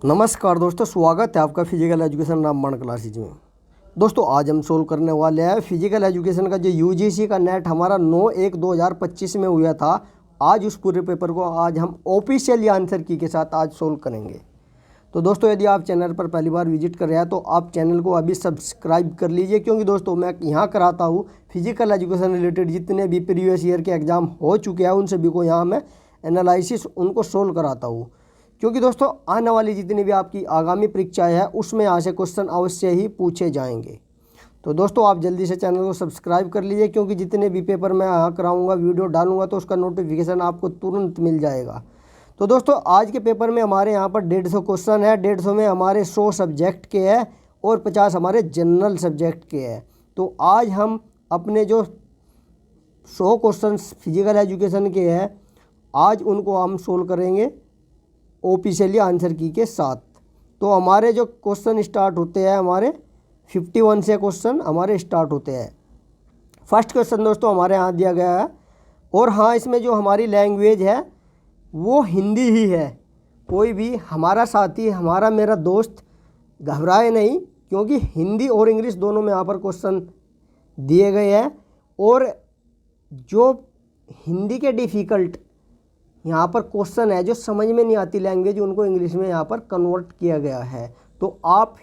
नमस्कार दोस्तों, स्वागत है आपका फिजिकल एजुकेशन रामबाण क्लासेज में। दोस्तों आज हम सोल्व करने वाले हैं फिजिकल एजुकेशन का जो यूजीसी का नेट हमारा 9/1/2025 में हुआ था। आज उस पूरे पेपर को आज हम ऑफिशियली आंसर की के साथ आज सोल्व करेंगे। तो दोस्तों यदि आप चैनल पर पहली बार विजिट कर रहे हैं तो आप चैनल को अभी सब्सक्राइब कर लीजिए, क्योंकि दोस्तों मैं यहाँ कराता हूँ फिजिकल एजुकेशन रिलेटेड जितने भी प्रीवियस ईयर के एग्ज़ाम हो चुके हैं उन सभी को यहाँ मैं एनालिसिस उनको सोल्व कराता हूँ। क्योंकि दोस्तों आने वाली जितनी भी आपकी आगामी परीक्षाएं हैं उसमें यहाँ से क्वेश्चन अवश्य ही पूछे जाएंगे। तो दोस्तों आप जल्दी से चैनल को सब्सक्राइब कर लीजिए, क्योंकि जितने भी पेपर मैं यहाँ कराऊंगा वीडियो डालूंगा तो उसका नोटिफिकेशन आपको तुरंत मिल जाएगा। तो दोस्तों आज के पेपर में हमारे यहाँ पर 150 क्वेश्चन है। 150 में हमारे 100 सब्जेक्ट के हैं और 50 हमारे जनरल सब्जेक्ट के हैं। तो आज हम अपने जो 100 क्वेश्चन फिजिकल एजुकेशन के हैं आज उनको हम सोल्व करेंगे ऑफिशियली आंसर की के साथ। तो हमारे जो क्वेश्चन स्टार्ट होते हैं हमारे 51 से क्वेश्चन हमारे स्टार्ट होते हैं। फर्स्ट क्वेश्चन दोस्तों हमारे यहाँ दिया गया है, और हाँ इसमें जो हमारी लैंग्वेज है वो हिंदी ही है। कोई भी हमारा साथी हमारा मेरा दोस्त घबराए नहीं, क्योंकि हिंदी और इंग्लिश दोनों में यहाँ पर क्वेश्चन दिए गए हैं। और जो हिंदी के डिफ़िकल्ट यहाँ पर क्वेश्चन है जो समझ में नहीं आती लैंग्वेज उनको इंग्लिश में यहाँ पर कन्वर्ट किया गया है। तो आप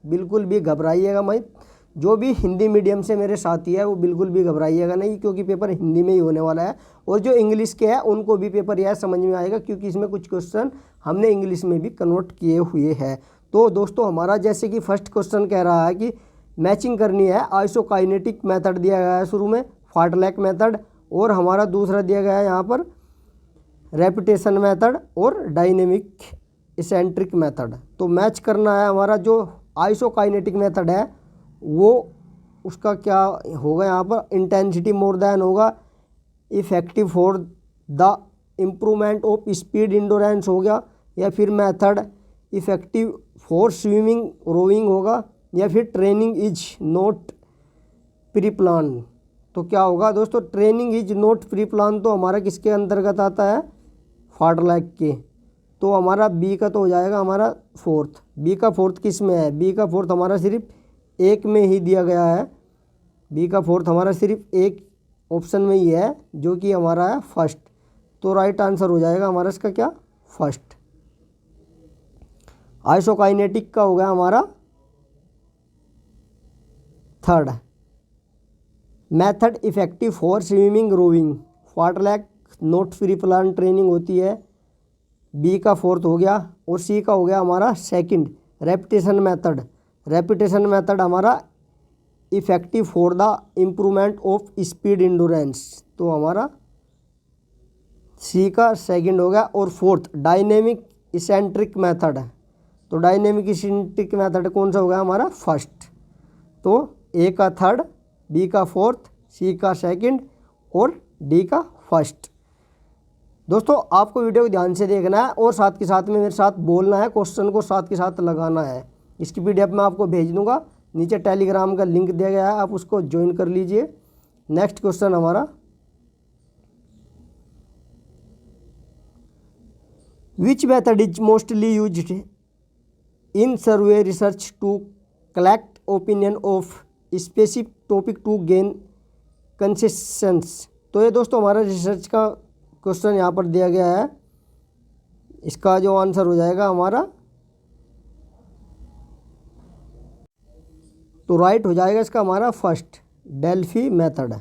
बिल्कुल भी घबराइएगा मत। जो भी हिंदी मीडियम से मेरे साथी है वो बिल्कुल भी घबराइएगा नहीं, क्योंकि पेपर हिंदी में ही होने वाला है। और जो इंग्लिश के हैं उनको भी पेपर यह समझ में आएगा, क्योंकि इसमें कुछ क्वेश्चन हमने इंग्लिश में भी कन्वर्ट किए हुए हैं। तो दोस्तों हमारा जैसे कि फर्स्ट क्वेश्चन कह रहा है कि मैचिंग करनी है। आइसोकाइनेटिक मेथड दिया गया है शुरू में, फार्टलैक मेथड, और हमारा दूसरा दिया गया है यहाँ पर रेपिटेशन मेथड और डायनेमिक इसेंट्रिक मेथड। तो मैच करना है हमारा जो आइसोकाइनेटिक मेथड है वो उसका क्या होगा, यहाँ पर इंटेंसिटी मोर देन होगा, effective for the improvement of speed endurance हो गया, या फिर method effective for swimming rowing होगा, या फिर training is not pre plan. तो क्या होगा दोस्तों, training is not pre plan तो हमारा किसके अंतर्गत आता है, फार्टलैक के। तो हमारा बी का तो हो जाएगा हमारा फोर्थ। बी का फोर्थ किस में है, बी का फोर्थ हमारा सिर्फ एक में ही दिया गया है। बी का फोर्थ हमारा सिर्फ एक ऑप्शन में ही है जो कि हमारा है फर्स्ट। तो राइट आंसर हो जाएगा हमारा इसका क्या, फर्स्ट। आइसोकाइनेटिक का हो गया हमारा third. Method effective for swimming rowing, fartlek not free plan training होती है, बी का फोर्थ हो गया। और सी का हो गया हमारा second, repetition method. Repetition method हमारा effective for the improvement of speed endurance, तो हमारा सी का सेकंड हो गया। और फोर्थ डायनेमिक इसेंट्रिक मेथड है, तो डायनेमिक इसेंट्रिक मेथड कौन सा हो गया हमारा, फर्स्ट। तो ए का थर्ड, बी का फोर्थ, सी का सेकंड और डी का फर्स्ट। दोस्तों आपको वीडियो को ध्यान से देखना है और साथ के साथ में मेरे साथ बोलना है, क्वेश्चन को साथ के साथ लगाना है। इसकी पीडीएफ मैं आपको भेज दूंगा, नीचे टेलीग्राम का लिंक दिया गया है, आप उसको ज्वाइन कर लीजिए। नेक्स्ट क्वेश्चन हमारा, which method is mostly used in survey research to collect opinion of specific topic to gain consensus. तो ये दोस्तों हमारा रिसर्च का क्वेश्चन यहाँ पर दिया गया है। इसका जो आंसर हो जाएगा हमारा, तो राइट हो जाएगा इसका हमारा first, Delphi method.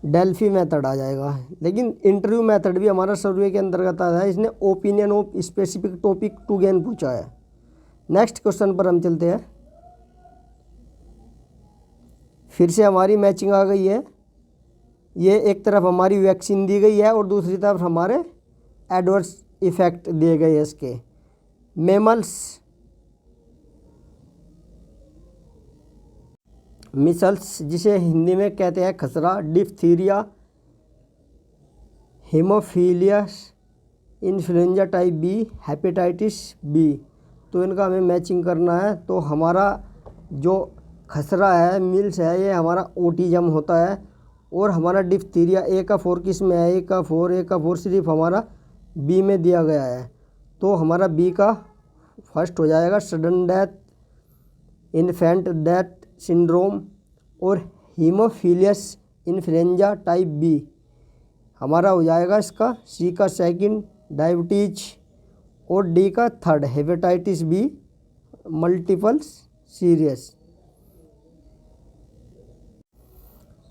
Delphi method आ जाएगा। लेकिन इंटरव्यू मेथड भी हमारा सर्वे के अंतर्गत आता है। इसने opinion of specific topic to gain पूछा है। नेक्स्ट क्वेश्चन पर हम चलते हैं। फिर से हमारी मैचिंग आ गई है। ये एक तरफ हमारी वैक्सीन दी गई है और दूसरी तरफ हमारे एडवर्स इफेक्ट दिए गए हैं इसके। मेमल्स, मिसल्स जिसे हिंदी में कहते हैं खसरा, diphtheria, Haemophilus, influenza type B, hepatitis B. तो इनका हमें मैचिंग करना है। तो हमारा जो खसरा है, मिल्स है, ये हमारा ओटिज्म होता है। और हमारा डिप्थीरिया ए का 4 किस में है, ए का 4 सिर्फ हमारा बी में दिया गया है। तो हमारा बी का फर्स्ट हो जाएगा sudden death, infant death syndrome और हीमोफिलियस इन्फ्लुएंजा टाइप बी हमारा हो जाएगा इसका सी का सेकंड डायबिटीज और डी का third hepatitis be multiple serious.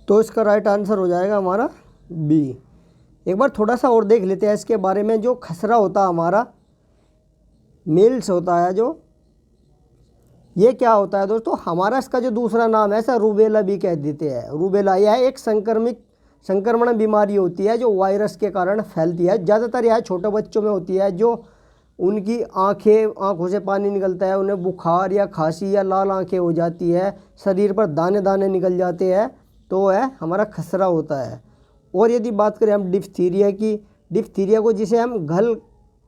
तो इसका राइट आंसर हो जाएगा हमारा बी। एक बार थोड़ा सा और देख लेते हैं इसके बारे में। जो खसरा होता है हमारा मिल्स होता है, जो ये क्या होता है दोस्तों, हमारा इसका जो दूसरा नाम है ऐसा रूबेला भी कह देते हैं। रूबेला यह एक संक्रमण बीमारी होती है जो वायरस के कारण फैलती है। ज़्यादातर यह छोटे बच्चों में होती है, जो उनकी आँखों से पानी निकलता है, उन्हें बुखार या खांसी या लाल आँखें हो जाती है, शरीर पर दाने दाने निकल जाते हैं, तो वह हमारा खसरा होता है। और यदि बात करें हम डिप्थीरिया की, डिप्थीरिया को जिसे हम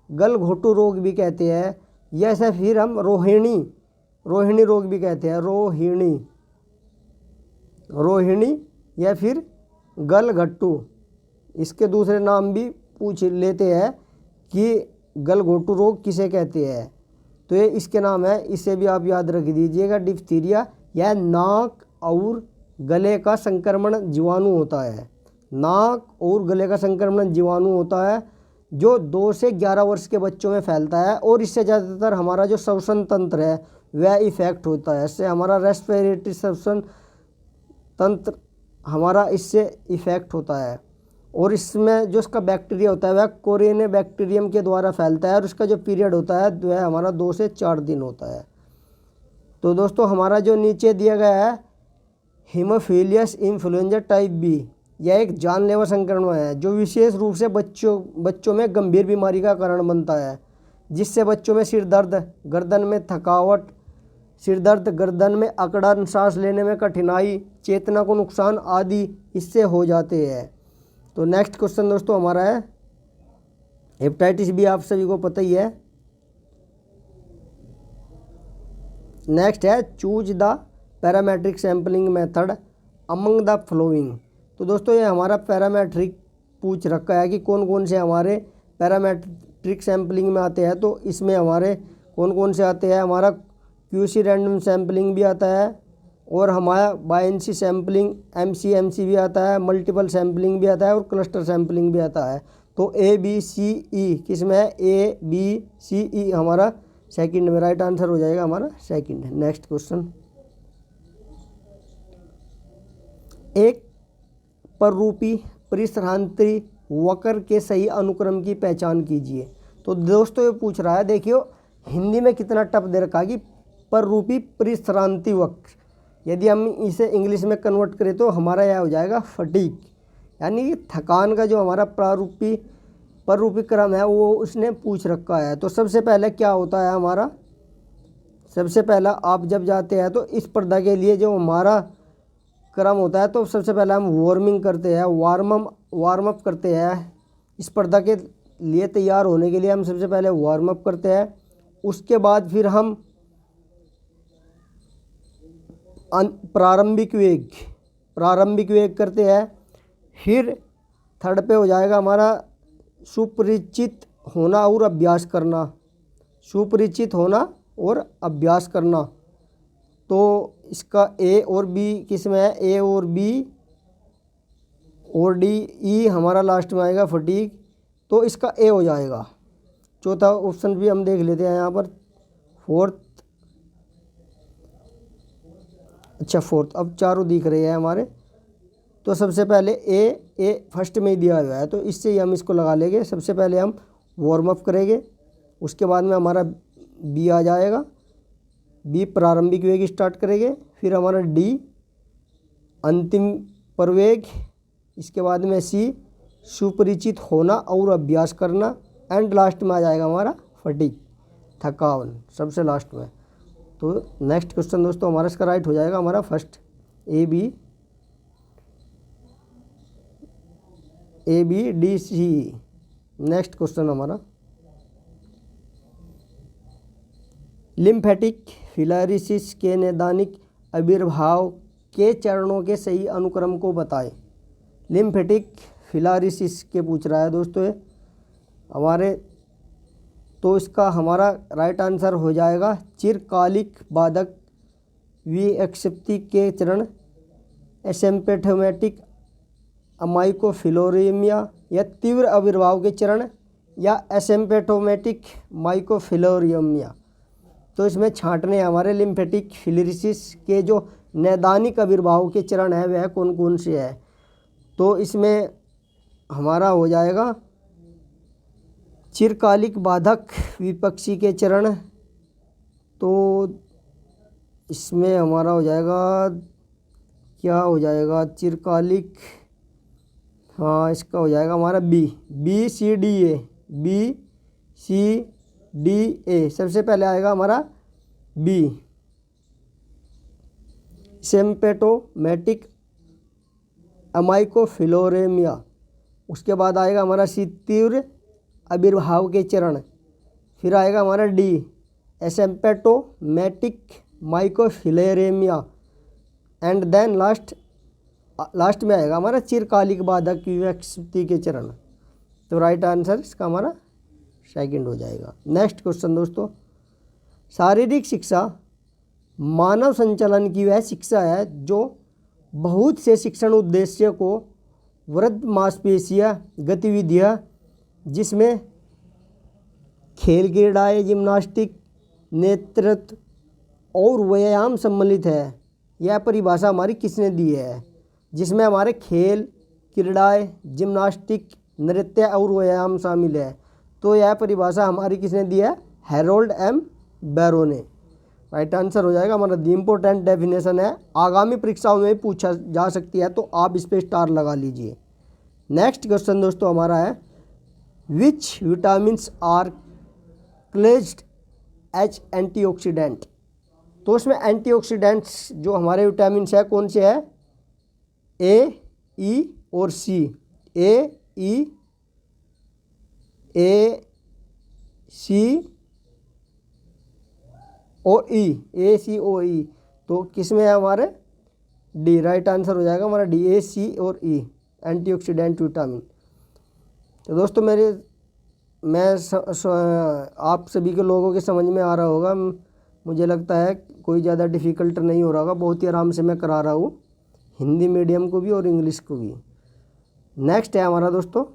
गलघोटू रोग भी कहते हैं, या ऐसा फिर हम रोहिणी रोग भी कहते हैं, रोहिणी या फिर गलघट्टू, इसके दूसरे नाम भी पूछ लेते हैं कि गलघोटू रोग किसे कहते हैं, तो ये इसके नाम है, इसे भी आप याद रख दीजिएगा। डिप्थीरिया यह नाक और गले का संक्रमण जीवाणु होता है, नाक और गले का संक्रमण जीवाणु होता है जो 2 से 11 वर्ष के बच्चों में फैलता है, और इससे ज़्यादातर हमारा जो श्वसन तंत्र है वह इफेक्ट होता है। इससे हमारा रेस्पिरेटरी श्वसन तंत्र हमारा इससे इफेक्ट होता है, और इसमें जो इसका बैक्टीरिया होता है वह कोरियने बैक्टीरियम के द्वारा फैलता है, और उसका जो पीरियड होता है वह हमारा 2 से 4 दिन होता है। तो दोस्तों हमारा जो नीचे दिया गया है हीमोफिलियस इन्फ्लुएंजा टाइप बी, यह एक जानलेवा संक्रमण है जो विशेष रूप से बच्चों में गंभीर बीमारी का कारण बनता है, जिससे बच्चों में सिर दर्द, गर्दन में थकावट, सिर दर्द, गर्दन में अकड़न, सांस लेने में कठिनाई, चेतना को नुकसान आदि इससे हो जाते हैं। तो नेक्स्ट क्वेश्चन दोस्तों हमारा है हेपेटाइटिस बी, आप सभी को पता ही है। नेक्स्ट है choose the parametric sampling method among the flowing. तो दोस्तों ये हमारा पैरामेट्रिक पूछ रखा है कि कौन कौन से हमारे पैरामेट्रिक सैम्पलिंग में आते हैं। तो इसमें हमारे कौन कौन से आते हैं, हमारा क्यूसी रैंडम सैम्पलिंग भी आता है, और हमारा बायनेंसी सैम्पलिंग एमसी भी आता है, मल्टीपल सैम्पलिंग भी आता है, और क्लस्टर सैम्पलिंग भी आता है। तो ABCE किसमें है, ABCE हमारा सेकंड में राइट आंसर हो जाएगा हमारा सेकंड। नेक्स्ट क्वेश्चन, एक पररूपी परिसरांतरी वक्र के सही अनुक्रम की पहचान कीजिए। तो दोस्तों ये पूछ रहा है, देखियो हिंदी में कितना टफ दे रखा है कि पररूपी परिसरांतरी वक्र, यदि हम इसे इंग्लिश में कन्वर्ट करें तो हमारा यह हो जाएगा फटीक, यानी कि थकान का जो हमारा पररूपी क्रम है वो उसने पूछ रखा है। तो सबसे पहले क्या होता है हमारा, सबसे पहला आप जब जाते हैं तो इस पर्दा के लिए जो हमारा क्रम होता है, तो सबसे पहले हम वार्मिंग करते हैं, वार्म अप करते हैं। इस पर्दा के लिए तैयार होने के लिए हम सबसे पहले वार्म अप करते हैं, उसके बाद फिर हम प्रारंभिक वेग करते हैं। फिर थर्ड पे हो जाएगा हमारा सुपरिचित होना और अभ्यास करना, सुपरिचित होना और अभ्यास करना। तो इसका A और B किस में है, A और B और D, E हमारा लास्ट में आएगा फटीक, तो इसका A हो जाएगा। चौथा ऑप्शन भी हम देख लेते हैं यहाँ पर, फोर्थ, अब चारों दिख रहे हैं हमारे। तो सबसे पहले ए फर्स्ट में ही दिया हुआ है, तो इससे ही हम इसको लगा लेंगे। सबसे पहले हम वार्म अप करेंगे, उसके बाद में हमारा बी आ जाएगा, बी प्रारंभिक वेग स्टार्ट करेंगे, फिर हमारा डी अंतिम प्रवेग, इसके बाद में सी सुपरिचित होना और अभ्यास करना, एंड लास्ट में आ जाएगा हमारा फटीग, थकान सबसे लास्ट में। तो नेक्स्ट क्वेश्चन दोस्तों हमारा इसका राइट हो जाएगा हमारा first A B D C. Next question हमारा लिम्फेटिक फिलारिसिस के नैदानिक आविर्भाव के चरणों के सही अनुक्रम को बताएं। लिम्फेटिक फिलारिसिस के पूछ रहा है दोस्तों ये हमारे तो इसका हमारा राइट आंसर हो जाएगा चिरकालिक बाधक विक्षिप्ति के चरण, एसिम्प्टोमेटिक माइकोफिलोरीमिया या तीव्र आविर्भाव के चरण, या एसिम्प्टोमेटिक माइकोफिलोरीमिया। तो इसमें छांटने हमारे लिम्फेटिक फिलरिसिस के जो नैदानिक आविर्भाव के चरण है वह कौन कौन से है। तो इसमें हमारा हो जाएगा चिरकालिक बाधक विपक्षी के चरण। तो इसमें हमारा हो जाएगा, क्या हो जाएगा, चिरकालिक, हाँ इसका हो जाएगा हमारा बी सी डी ए। सबसे पहले आएगा हमारा बी, सिम्प्टोमेटिक माइकोफिलोरीमिया। उसके बाद आएगा हमारा सी, तीव्र आविर्भाव के चरण। फिर आएगा हमारा D, asymptomatic microfilaraemia. And then last में आएगा हमारा चिरकालिक बाधक विक्षिप्ति के चरण। तो राइट आंसर इसका हमारा सेकंड हो जाएगा। नेक्स्ट क्वेश्चन दोस्तों, शारीरिक शिक्षा मानव संचालन की वह शिक्षा है जो बहुत से शिक्षण उद्देश्य को वृद्ध मांसपेशियां गतिविधियां जिसमें खेल क्रीड़ाएँ, जिम्नास्टिक, नेतृत्व और व्यायाम सम्मिलित है। यह परिभाषा हमारी किसने दी है? जिसमें हमारे खेल, क्रीड़ाएँ, जिम्नास्टिक, नृत्य और व्यायाम शामिल है। तो यह परिभाषा हमारी किसने दी है? हैरोल्ड एम बैरो ने। राइट आंसर हो जाएगा हमारा। दी इम्पोर्टेंट डेफिनेशन है, आगामी परीक्षाओं में पूछा जा सकती है, तो आप इस पर स्टार लगा लीजिए। नेक्स्ट क्वेश्चन दोस्तों हमारा है, विच विटामिन्स आर क्लेज्ड एज एंटीऑक्सीडेंट। तो उसमें एंटीऑक्सीडेंट्स जो हमारे विटामिन्स है कौन से है? ए, ई और सी। ए, ई, ए, सी और ई, ए, सी, ओ, ई। तो किस में है हमारे? डी। राइट आंसर हो जाएगा हमारा डी, ए, सी और ई, एंटीऑक्सीडेंट विटामिन। तो दोस्तों आप सभी के लोगों के समझ में आ रहा होगा, मुझे लगता है कोई ज़्यादा डिफ़िकल्ट नहीं हो रहा होगा, बहुत ही आराम से मैं करा रहा हूँ, हिंदी मीडियम को भी और इंग्लिश को भी। नेक्स्ट है हमारा दोस्तों,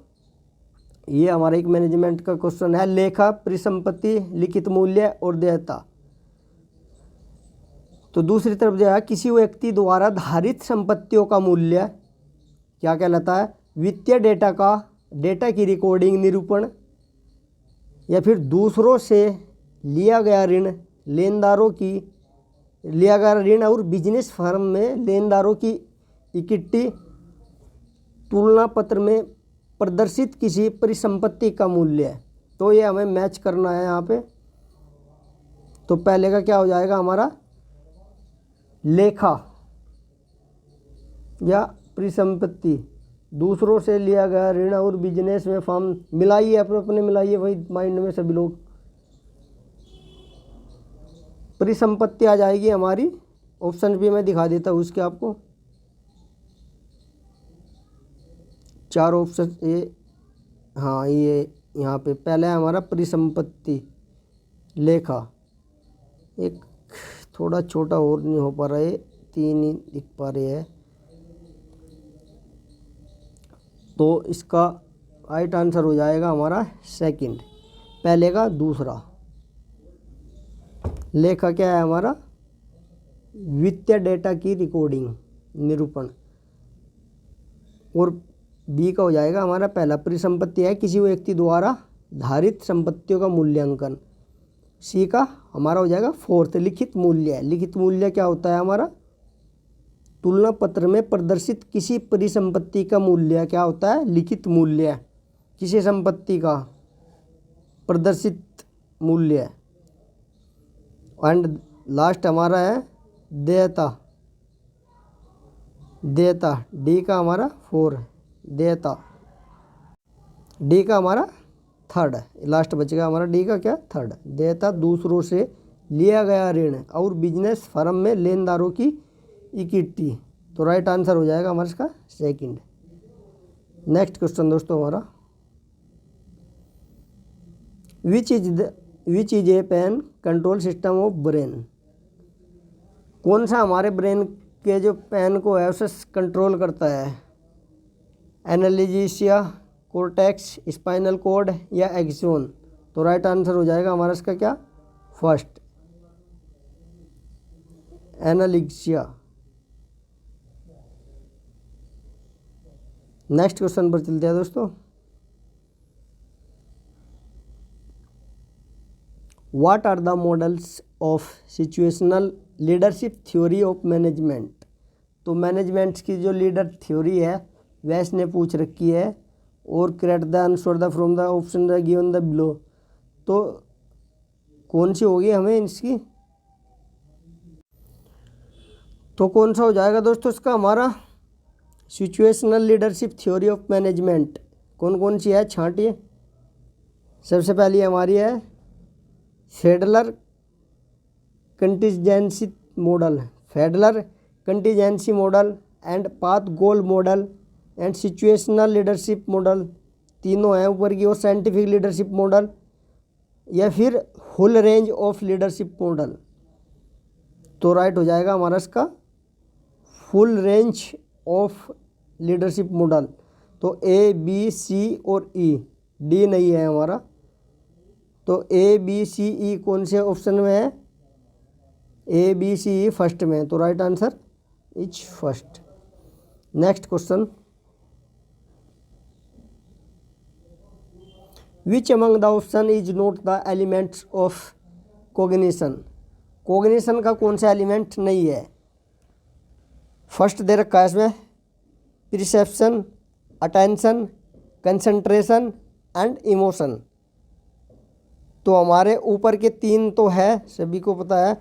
ये हमारा एक मैनेजमेंट का क्वेश्चन है, लेखा, परिसंपत्ति, लिखित मूल्य और देयता। तो दूसरी तरफ जो है, किसी व्यक्ति द्वारा धारित संपत्तियों का मूल्य क्या कहलाता है? वित्तीय डेटा की रिकॉर्डिंग, निरूपण, या फिर दूसरों से लिया गया ऋण, लेनदारों की लिया गया ऋण और बिजनेस फर्म में लेनदारों की इक्विटी, तुलना पत्र में प्रदर्शित किसी परिसंपत्ति का मूल्य। तो ये हमें मैच करना है यहाँ पे। तो पहले का क्या हो जाएगा हमारा? लेखा या परिसंपत्ति, दूसरों से लिया गया ऋण और बिजनेस में फर्म। मिलाइए, अपने मिलाइए भाई माइंड में सभी लोग। परिसंपत्ति आ जाएगी हमारी, ऑप्शन भी मैं दिखा देता हूँ उसके आपको, चार ऑप्शन। ये हाँ, ये यहाँ पे पहला है हमारा परिसंपत्ति, लेखा। एक थोड़ा छोटा और नहीं हो पा रहा है, 3 ही दिख पा रहे हैं। तो इसका राइट आंसर हो जाएगा हमारा सेकंड, पहले का दूसरा। लेखा क्या है हमारा? वित्तीय डेटा की रिकॉर्डिंग, निरूपण। और बी का हो जाएगा हमारा पहला, परिसंपत्ति है किसी व्यक्ति द्वारा धारित संपत्तियों का मूल्यांकन। सी का हमारा हो जाएगा फोर्थ, लिखित मूल्य। लिखित मूल्य क्या होता है हमारा? तुलना पत्र में प्रदर्शित किसी परिसंपत्ति का मूल्य क्या होता है? लिखित मूल्य, किसी संपत्ति का प्रदर्शित मूल्य। एंड लास्ट हमारा है देयता। देयता डी का हमारा 4, देयता डी का हमारा थर्ड, लास्ट बचेगा हमारा डी का क्या? थर्ड। देयता दूसरों से लिया गया ऋण और बिजनेस फर्म में लेनदारों की इक्विटी। तो राइट आंसर हो जाएगा हमारा इसका सेकंड। नेक्स्ट क्वेश्चन दोस्तों हमारा, which is a pain control system of brain. कौन सा हमारे ब्रेन के जो पेन को है उसे कंट्रोल करता है? एनालिजिया, कोर्टेक्स, स्पाइनल कॉर्ड या एक्सोन। तो राइट आंसर हो जाएगा हमारा इसका क्या? फर्स्ट, एनालिजिया। नेक्स्ट क्वेश्चन पर चलते हैं दोस्तों। What are the models of situational leadership theory of management. तो मैनेजमेंट की जो लीडर थ्योरी है वह इसने पूछ रखी है। और correct the answer the from the option the given the below. तो कौन सी होगी हमें इसकी? तो कौन सा हो जाएगा दोस्तों इसका हमारा? Situational leadership theory of management कौन कौन सी है छांटिए। सबसे पहली हमारी है Fiedler contingency model, Fiedler contingency model and path goal model and situational leadership model, तीनों हैं ऊपर की ओर। साइंटिफिक लीडरशिप मॉडल या फिर whole range of leadership model. तो राइट हो जाएगा हमारा इसका full range of leadership model. तो ए बी सी और ई, डी नहीं है हमारा। तो ए बी सी ई कौन से ऑप्शन में है? A B C E first में। तो right answer is first. Next question, which among the option is not the elements of cognition. Cognition का कौन सा एलिमेंट नहीं है? फर्स्ट दे रखा है इसमें perception, attention, concentration and emotion. तो हमारे ऊपर के तीन तो है, सभी को पता है।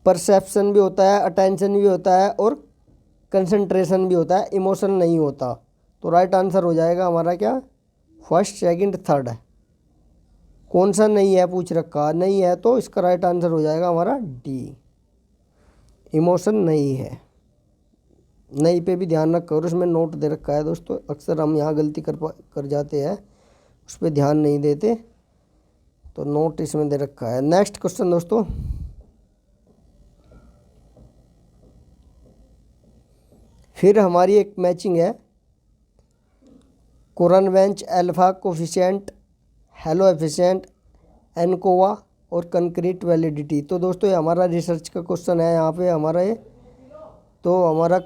परसेप्शन भी होता है, अटेंशन भी होता है और कंसंट्रेशन भी होता है, इमोशन नहीं होता। तो राइट आंसर हो जाएगा हमारा क्या? First, second, third. कौन सा नहीं है पूछ रखा? नहीं है तो इसका राइट आंसर हो जाएगा हमारा डी, इमोशन नहीं है। नहीं पे भी ध्यान रखो और उसमें नोट दे रखा है दोस्तों। अक्सर हम यहाँ गलती कर जाते हैं, उस पर ध्यान नहीं देते। तो नोट इसमें दे रखा है। नेक्स्ट क्वेश्चन दोस्तों, फिर हमारी एक मैचिंग है कोरनवेंच, alpha coefficient, hello efficient, ANCOVA और कंक्रीट वैलिडिटी। तो दोस्तों ये हमारा रिसर्च का क्वेश्चन है यहाँ पे हमारा ये। तो हमारा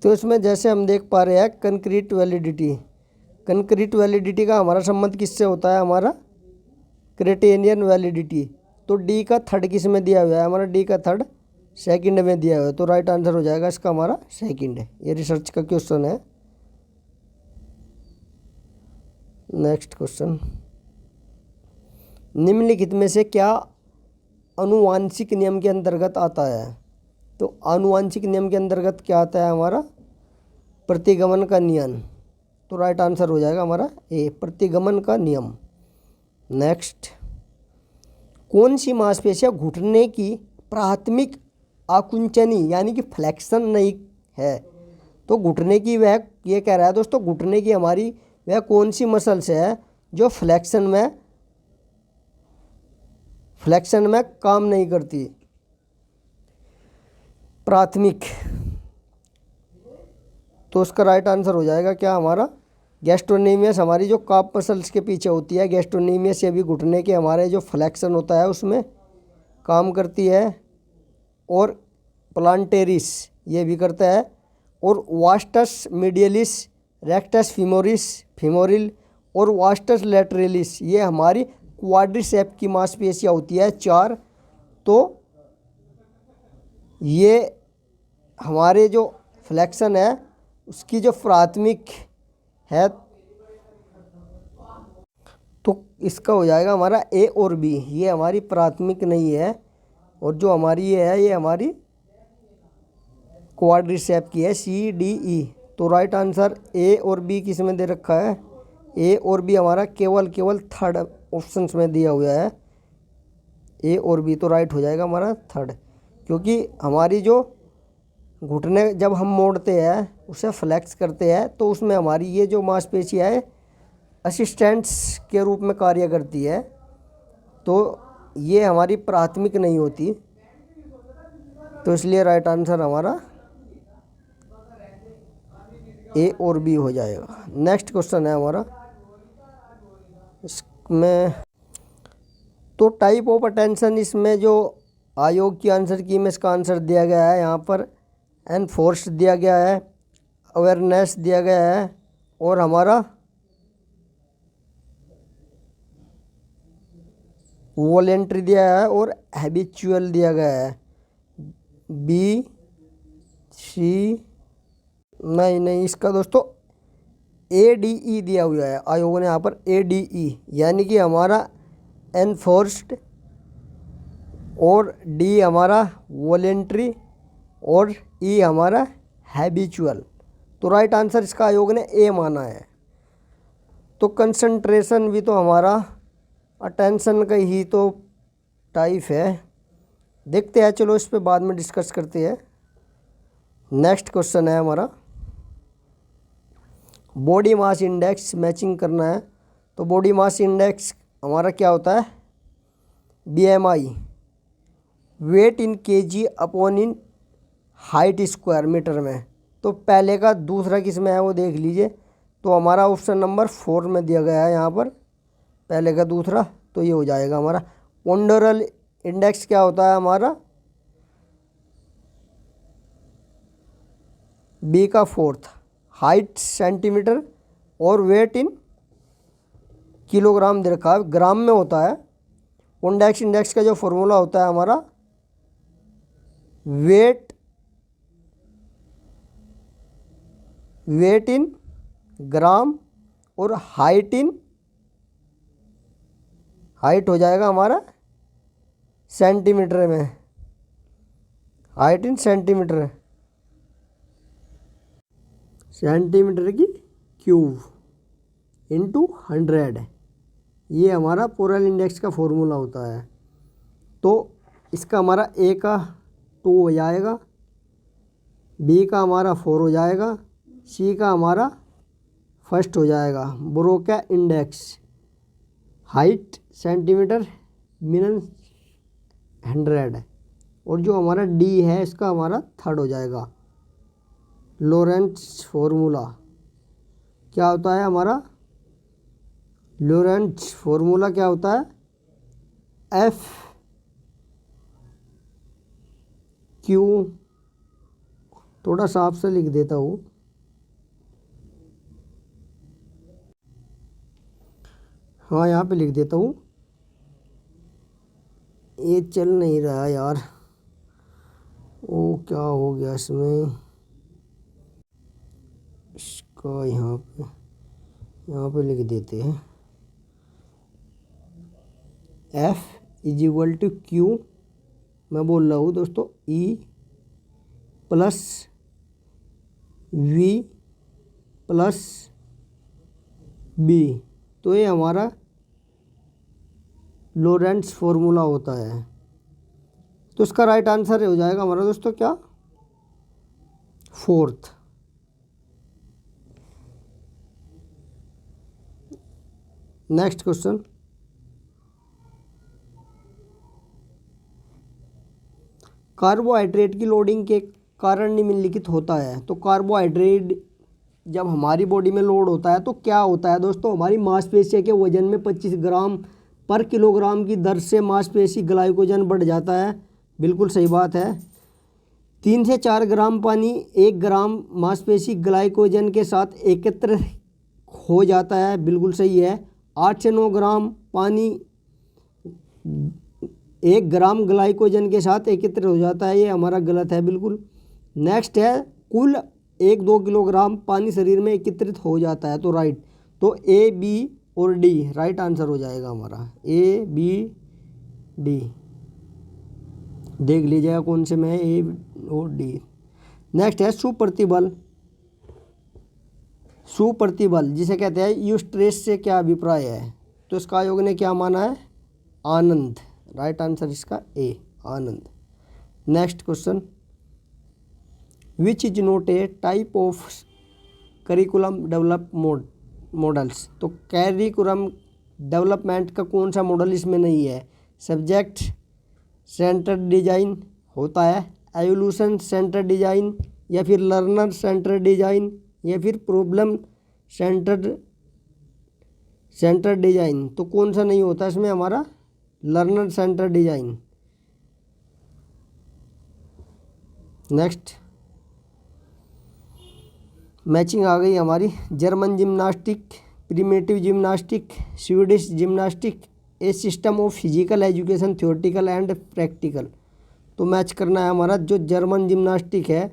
तो इसमें जैसे हम देख पा रहे हैं कंक्रीट वैलिडिटी, कंक्रीट वैलिडिटी का हमारा संबंध किससे होता है? हमारा क्राइटेरियन वैलिडिटी। तो डी का थर्ड किस में दिया हुआ है? हमारा डी का थर्ड सेकंड में दिया हुआ है। तो राइट आंसर हो जाएगा इसका हमारा सेकंड है। ये रिसर्च का क्वेश्चन है। नेक्स्ट क्वेश्चन, निम्नलिखित में से क्या आनुवांशिक नियम के अंतर्गत आता है? तो आनुवांशिक नियम के अंतर्गत क्या आता है? हमारा प्रतिगमन का नियम। तो राइट आंसर हो जाएगा हमारा ए, प्रतिगमन का नियम। नेक्स्ट, कौन सी मांसपेशियां घुटने की प्राथमिक आकुंचनी यानी कि फ्लेक्शन नहीं है? तो घुटने की वह, ये कह रहा है दोस्तों, घुटने की हमारी वह कौन सी मसल्स है जो फ्लेक्शन में काम नहीं करती? प्राथमिक। तो उसका राइट आंसर हो जाएगा क्या हमारा? गैस्ट्रोनेमियस। हमारी जो काफ मसल्स के पीछे होती है, गैस्ट्रोनेमियस ये भी घुटने के हमारे जो फ्लेक्शन होता है उसमें काम करती है। और प्लांटेरिस ये भी करता है। और वास्टस मीडियलिस, रेक्टस फीमोरिल और वास्टस लैटरलिस ये हमारी क्वाड्रिसेप की मांसपेशियाँ होती है 4। तो ये हमारे जो फ्लेक्शन है उसकी जो प्राथमिक है, तो इसका हो जाएगा हमारा ए और बी। ये हमारी प्राथमिक नहीं है और जो हमारी ये है ये हमारी क्वाड्रिसेप की है, सी डी ई। तो राइट आंसर ए और बी किस में दे रखा है? ए और बी हमारा केवल थर्ड ऑप्शंस में दिया हुआ है, ए और बी। तो राइट हो जाएगा हमारा थर्ड, क्योंकि हमारी जो घुटने जब हम मोड़ते हैं उसे फ्लेक्स करते हैं तो उसमें हमारी ये जो मांसपेशियाँ है असिस्टेंट्स के रूप में कार्य करती है, तो ये हमारी प्राथमिक नहीं होती, तो इसलिए राइट आंसर हमारा ए और बी हो जाएगा। नेक्स्ट क्वेश्चन है हमारा, इसमें तो टाइप ऑफ अटेंशन, इसमें जो आयोग की आंसर की में इसका आंसर दिया गया है यहाँ पर एनफोर्स दिया गया है, अवेयरनेस दिया गया है, और हमारा वॉलेंट्री दिया है और हैबिचुअल दिया गया है। बी सी नहीं, इसका दोस्तों ADE दिया हुआ है आयोग ने यहाँ पर, ADE, यानी कि हमारा एनफोर्स्ड और डी हमारा वॉलेंट्री और ई हमारा हैबिचुअल। तो राइट आंसर इसका आयोग ने ए माना है। तो कंसंट्रेशन भी तो हमारा अटेंशन का ही तो टाइप है। देखते हैं, चलो इस पे बाद में डिस्कस करते हैं। नेक्स्ट क्वेश्चन है हमारा, बॉडी मास इंडेक्स मैचिंग करना है। तो बॉडी मास इंडेक्स हमारा क्या होता है, BMI, weight in KG upon in height square metre में। तो पहले का दूसरा किस में है वो देख लीजिए। तो हमारा ऑप्शन नंबर 4 में दिया गया है यहाँ पर, पहले का दूसरा, तो ये हो जाएगा हमारा। पोंडरल इंडेक्स क्या होता है हमारा, बी का 4th, हाइट सेंटीमीटर और वेट इन किलोग्राम दे रखा है, ग्राम में होता है। पोंडेक्स इंडेक्स का जो फॉर्मूला होता है हमारा, वेट इन ग्राम और हाइट हो जाएगा हमारा सेंटीमीटर में, हाइट इन सेंटीमीटर की क्यूब इंटू 100, ये हमारा पोरल इंडेक्स का फॉर्मूला होता है। तो इसका हमारा ए का 2 हो जाएगा, बी का हमारा 4 हो जाएगा, सी का हमारा 1st हो जाएगा। Broca index, height centimetre mean 100, और जो हमारा डी है इसका हमारा 3rd हो जाएगा। लॉरेंट्ज फॉर्मूला क्या होता है हमारा, लॉरेंट्ज फॉर्मूला क्या होता है, एफ क्यू, थोड़ा साफ से लिख देता हूँ, हाँ यहाँ पे लिख देता हूँ, ये चल नहीं रहा यार, वो क्या हो गया इसमें, इसका यहाँ पे लिख देते हैं, F = Q, मैं बोल रहा हूँ दोस्तों, E + V + B। तो ये हमारा लॉरेंट्ज फॉर्मूला होता है। तो इसका राइट आंसर हो जाएगा हमारा दोस्तों क्या, 4th। नेक्स्ट क्वेश्चन, कार्बोहाइड्रेट की लोडिंग के कारण निम्नलिखित होता है। तो कार्बोहाइड्रेट जब हमारी बॉडी में लोड होता है तो क्या होता है दोस्तों, हमारी मांसपेशियों के वजन में 25 ग्राम पर किलोग्राम की दर से मांसपेशी ग्लाइकोजन बढ़ जाता है, बिल्कुल सही बात है। 3 से 4 ग्राम पानी 1 ग्राम मांसपेशी ग्लाइकोजन के साथ एकत्र हो जाता है, बिल्कुल सही है। 8 से 9 ग्राम पानी 1 ग्राम ग्लाइकोजन के साथ एकत्र हो जाता है, ये हमारा गलत है बिल्कुल। नेक्स्ट है, कुल 1-2 किलोग्राम पानी शरीर में एकत्रित हो जाता है, तो राइट। तो ए, बी और डी राइट आंसर हो जाएगा हमारा, ए, बी, डी। देख लीजिएगा कौन से में है, ए और डी। नेक्स्ट है सुप्रतिबल जिसे कहते हैं यूस्ट्रेस से क्या अभिप्राय है। तो इसका आयोग ने क्या माना है, आनंद। राइट आंसर इसका ए, आनंद। Next question, which is not a type of curriculum develop models. तो कैरिकुलम डेवलपमेंट का कौन सा मॉडल इसमें नहीं है? सब्जेक्ट सेंटर्ड डिजाइन होता है, एवोल्यूशन सेंटर्ड डिजाइन, या फिर लर्नर सेंटर्ड डिजाइन, या फिर प्रॉब्लम सेंटर्ड डिजाइन। तो कौन सा नहीं होता इसमें हमारा? Learner centred design. Next matching आ गई हमारी। German gymnastic, primitive gymnastic, Swedish gymnastic, a system of physical education theoretical and practical. तो मैच करना है हमारा। जो जर्मन जिम्नास्टिक है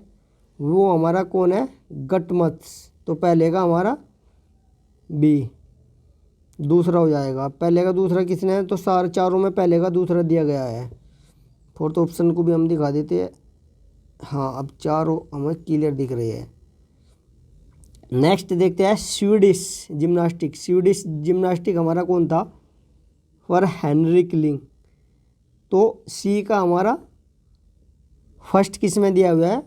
वो हमारा कौन है? गटमत्स। तो पहले का हमारा बी, दूसरा हो जाएगा। पहले का दूसरा किसने है? तो सारे चारों में पहले का दूसरा दिया गया है। फोर्थ ऑप्शन को भी हम दिखा देते हैं। हाँ, अब चारों हमें क्लियर दिख रही है। नेक्स्ट देखते हैं स्वीडिश जिम्नास्टिक। स्वीडिश जिम्नास्टिक हमारा कौन था? फॉर हेनरिक लिंग। तो सी का हमारा फर्स्ट किस में दिया हुआ है?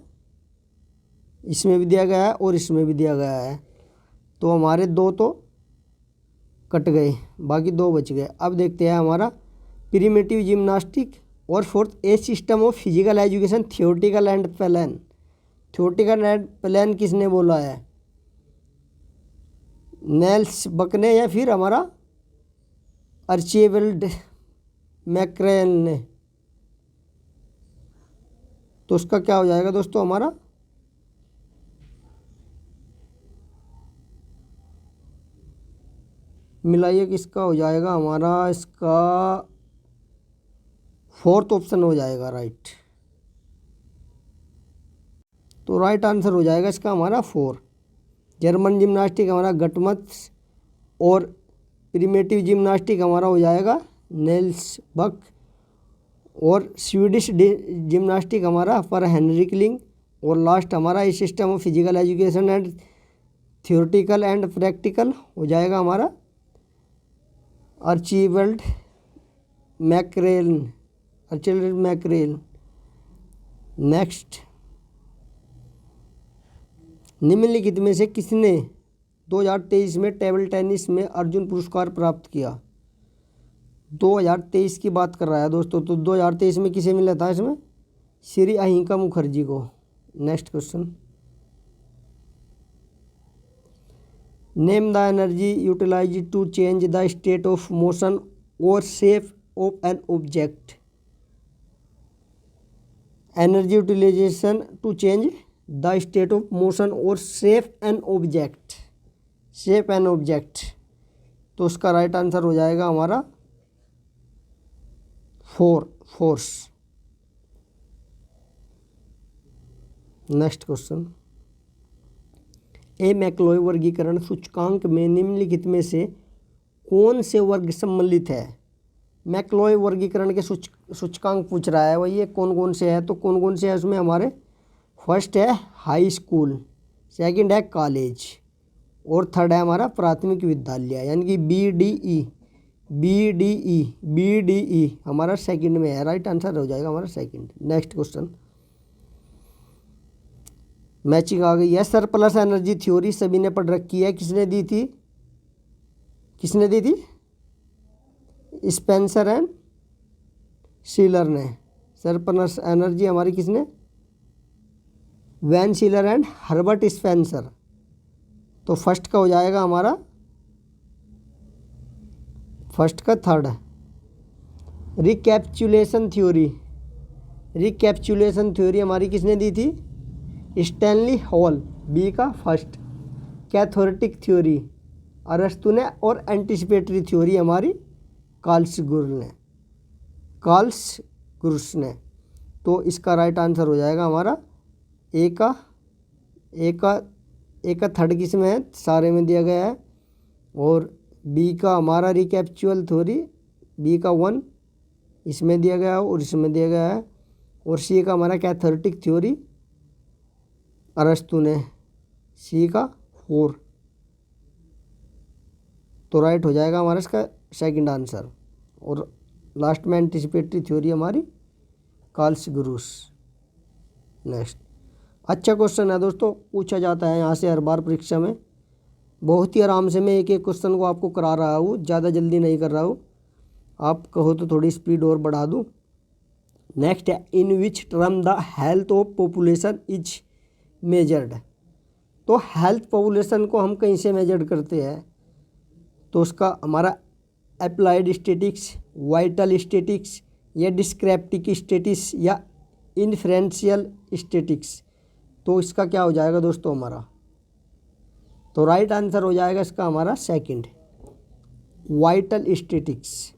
इसमें भी दिया गया है और इसमें भी दिया गया है। तो हमारे दो तो कट गए, बाकी दो बच गए। अब देखते हैं हमारा प्रिमिटिव जिम्नास्टिक और fourth A system of physical education theoretical and plan. Theoretical and plan किसने बोला है? नेल्स बक ने या फिर हमारा आर्चिबाल्ड मैक्रेल ने। तो उसका क्या हो जाएगा दोस्तों हमारा? मिलाइए किसका हो जाएगा हमारा? इसका फोर्थ ऑप्शन हो जाएगा राइट। तो राइट आंसर हो जाएगा इसका हमारा 4। जर्मन जिम्नास्टिक हमारा गटमत्स और प्रिमिटिव जिम्नास्टिक हमारा हो जाएगा नेल्स बक और स्वीडिश जिम्नास्टिक हमारा फॉर हेनरिक लिंग और लास्ट हमारा इस system of physical education and theoretical and practical हो जाएगा हमारा आर्चिबाल्ड मैक्रेल। नेक्स्ट निम्नलिखित में से किसने 2023 में टेबल टेनिस में अर्जुन पुरस्कार प्राप्त किया? 2023 की बात कर रहा है दोस्तों। तो 2023 में किसे मिला था इसमें? श्री अहिंका मुखर्जी को। Next question, name the energy utilized to change the state of motion और shape of an object. Energy utilization to change the state of motion और shape an object. Shape an object. तो उसका राइट आंसर हो जाएगा हमारा 4, force. Next question, a McCloy वर्गीकरण सूचकांक में निम्नलिखित में से कौन से वर्ग सम्मिलित है? मैक्लोय वर्गीकरण के सूचकांक पूछ रहा है। वही ये कौन कौन से है? तो कौन कौन से है उसमें हमारे? फर्स्ट है हाई स्कूल, सेकंड है कॉलेज और थर्ड है हमारा प्राथमिक विद्यालय, यानी कि बी डी ई हमारा सेकंड में है। राइट आंसर हो जाएगा हमारा सेकंड। नेक्स्ट क्वेश्चन, मैचिंग आ गई है। सरप्लस एनर्जी थ्योरी सभी ने पढ़ रखी है। किसने दी थी? स्पेंसर एंड शीलर ने। सरप्लस एनर्जी हमारी किसने? Von Schiller and Herbert Spencer. तो फर्स्ट का हो जाएगा हमारा, फर्स्ट का थर्ड। रिकैप्चुलेशन थ्योरी हमारी किसने दी थी? स्टैनली हॉल, बी का फर्स्ट। कैथोरेटिक थ्योरी अरस्तु ने और एंटिसिपेटरी थ्योरी हमारी कार्ल्स ने। तो इसका राइट आंसर हो जाएगा हमारा ए का थर्ड किस में है? सारे में दिया गया है। और बी का हमारा रिकैप्चुअल थ्योरी, बी का 1 इसमें दिया गया है और इसमें दिया गया है। और सी का हमारा कैथोरेटिक थ्योरी अरस्तु ने, सी का 4। तो राइट हो जाएगा हमारा इसका सेकंड आंसर। और लास्ट में एंटिसिपेटरी थ्योरी हमारी कार्ल्स। नेक्स्ट अच्छा क्वेश्चन है दोस्तों, पूछा जाता है यहाँ से हर बार परीक्षा में। बहुत ही आराम से मैं एक एक क्वेश्चन को आपको करा रहा हूँ, ज़्यादा जल्दी नहीं कर रहा हूँ। आप कहो तो थोड़ी स्पीड और बढ़ा दूँ। नेक्स्ट है, in which term the health of population is measured. तो हेल्थ पॉपुलेशन को हम कहीं से मेजर करते हैं, तो उसका हमारा अप्लाइड स्टैटिक्स, वाइटल स्टैटिक्स, या डिस्क्रिप्टिव स्टैटिक्स, या इन्फ्रेंशियल स्टैटिक्स। तो इसका क्या हो जाएगा दोस्तों हमारा, तो राइट आंसर हो जाएगा इसका हमारा सेकंड, वाइटल स्टैटिक्स।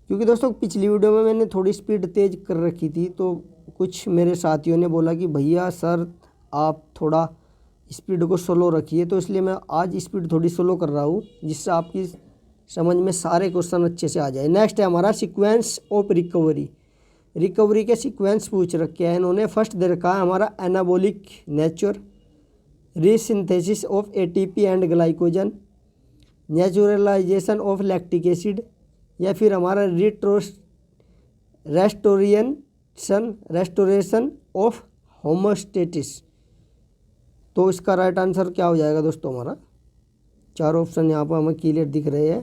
क्योंकि दोस्तों पिछली वीडियो में मैंने थोड़ी स्पीड तेज कर रखी थी, तो कुछ मेरे साथियों ने बोला कि भैया सर आप थोड़ा स्पीड को स्लो रखिए, तो इसलिए मैं आज स्पीड थोड़ी स्लो कर रहा हूँ, जिससे आपकी समझ में सारे क्वेश्चन अच्छे से आ जाए। नेक्स्ट है हमारा सीक्वेंस ऑफ रिकवरी। रिकवरी के सीक्वेंस पूछ रखे हैं इन्होंने। फर्स्ट दे रखा है हमारा anabolic nature, resynthesis of ATP and glycogen, naturalization of lactic acid, या फिर हमारा रेस्टोरेशन ऑफ होमोस्टेटिस। तो इसका राइट आंसर क्या हो जाएगा दोस्तों हमारा, चार ऑप्शन यहाँ पर हमें क्लियर दिख रहे हैं।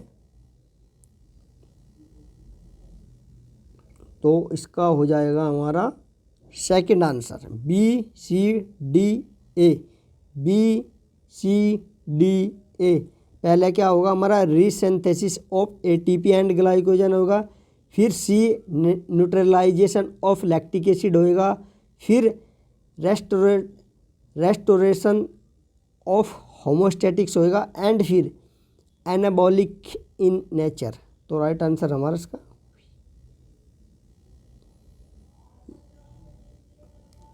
तो इसका हो जाएगा हमारा second answer, B C D A, B C D A. पहले क्या होगा हमारा, resynthesis of ATP and glycogen होगा, फिर सी न्यूट्रलाइजेशन ऑफ लैक्टिक एसिड होएगा, फिर रेस्टोरेशन ऑफ होमोस्टैटिक्स होएगा, एंड फिर एनाबॉलिक इन नेचर। तो राइट आंसर हमारा इसका।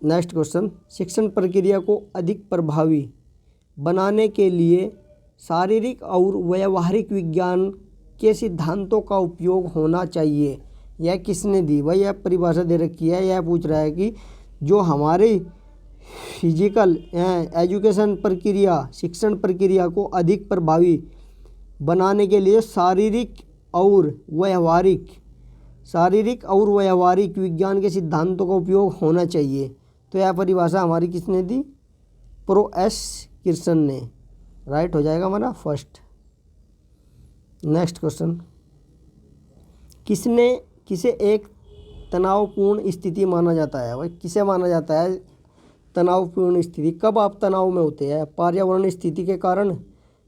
नेक्स्ट क्वेश्चन, शिक्षण प्रक्रिया को अधिक प्रभावी बनाने के लिए शारीरिक और व्यवहारिक विज्ञान के सिद्धांतों का उपयोग होना चाहिए। यह किसने दी, वही यह परिभाषा दे रखी है। यह पूछ रहा है कि जो हमारी फिजिकल एजुकेशन प्रक्रिया, शिक्षण प्रक्रिया को अधिक प्रभावी बनाने के लिए शारीरिक और व्यवहारिक विज्ञान के सिद्धांतों का उपयोग होना चाहिए। तो यह परिभाषा हमारी किसने दी, प्रो एस किर्सन ने। राइट हो जाएगा हमारा फर्स्ट। नेक्स्ट क्वेश्चन, किसे एक तनावपूर्ण स्थिति माना जाता है। वह किसे माना जाता है तनावपूर्ण स्थिति, कब आप तनाव में होते हैं, पर्यावरण स्थिति के कारण,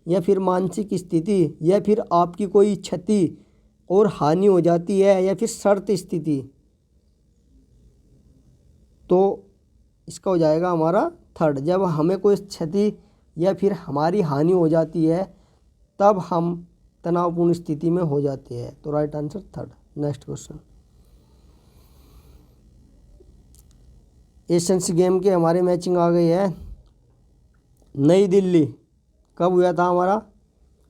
या फिर मानसिक स्थिति, या फिर आपकी कोई क्षति और हानि हो जाती है, या फिर शर्त स्थिति। तो इसका हो जाएगा हमारा थर्ड, जब हमें कोई क्षति या फिर हमारी हानि हो जाती है तब हम तनावपूर्ण स्थिति में हो जाते हैं। तो right answer third. Next question, Asians game के हमारे मैचिंग आ गई है। नई दिल्ली कब हुआ था हमारा,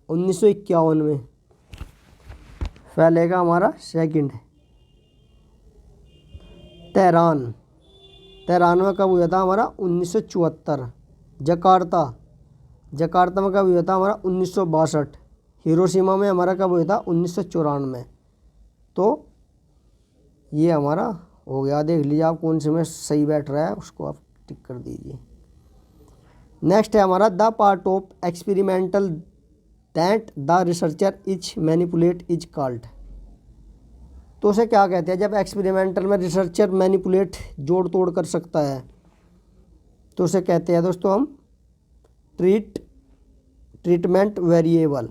1951 में। पहले का हमारा सेकंड। तेहरान में कब हुआ था हमारा, 1974। जकार्ता में कब हुआ था हमारा, 1962। हिरोशिमा में हमारा कब हुआ था, 1994। तो ये हमारा हो गया। देख लीजिए आप कौन से में सही बैठ रहा है, उसको आप टिक कर दीजिए। नेक्स्ट है हमारा, the part of experimental that the researcher is manipulate is called. तो उसे क्या कहते हैं, जब एक्सपेरिमेंटल में रिसर्चर मैनिपुलेट जोड़ तोड़ कर सकता है, तो उसे कहते हैं दोस्तों हम ट्रीटमेंट वेरिएबल।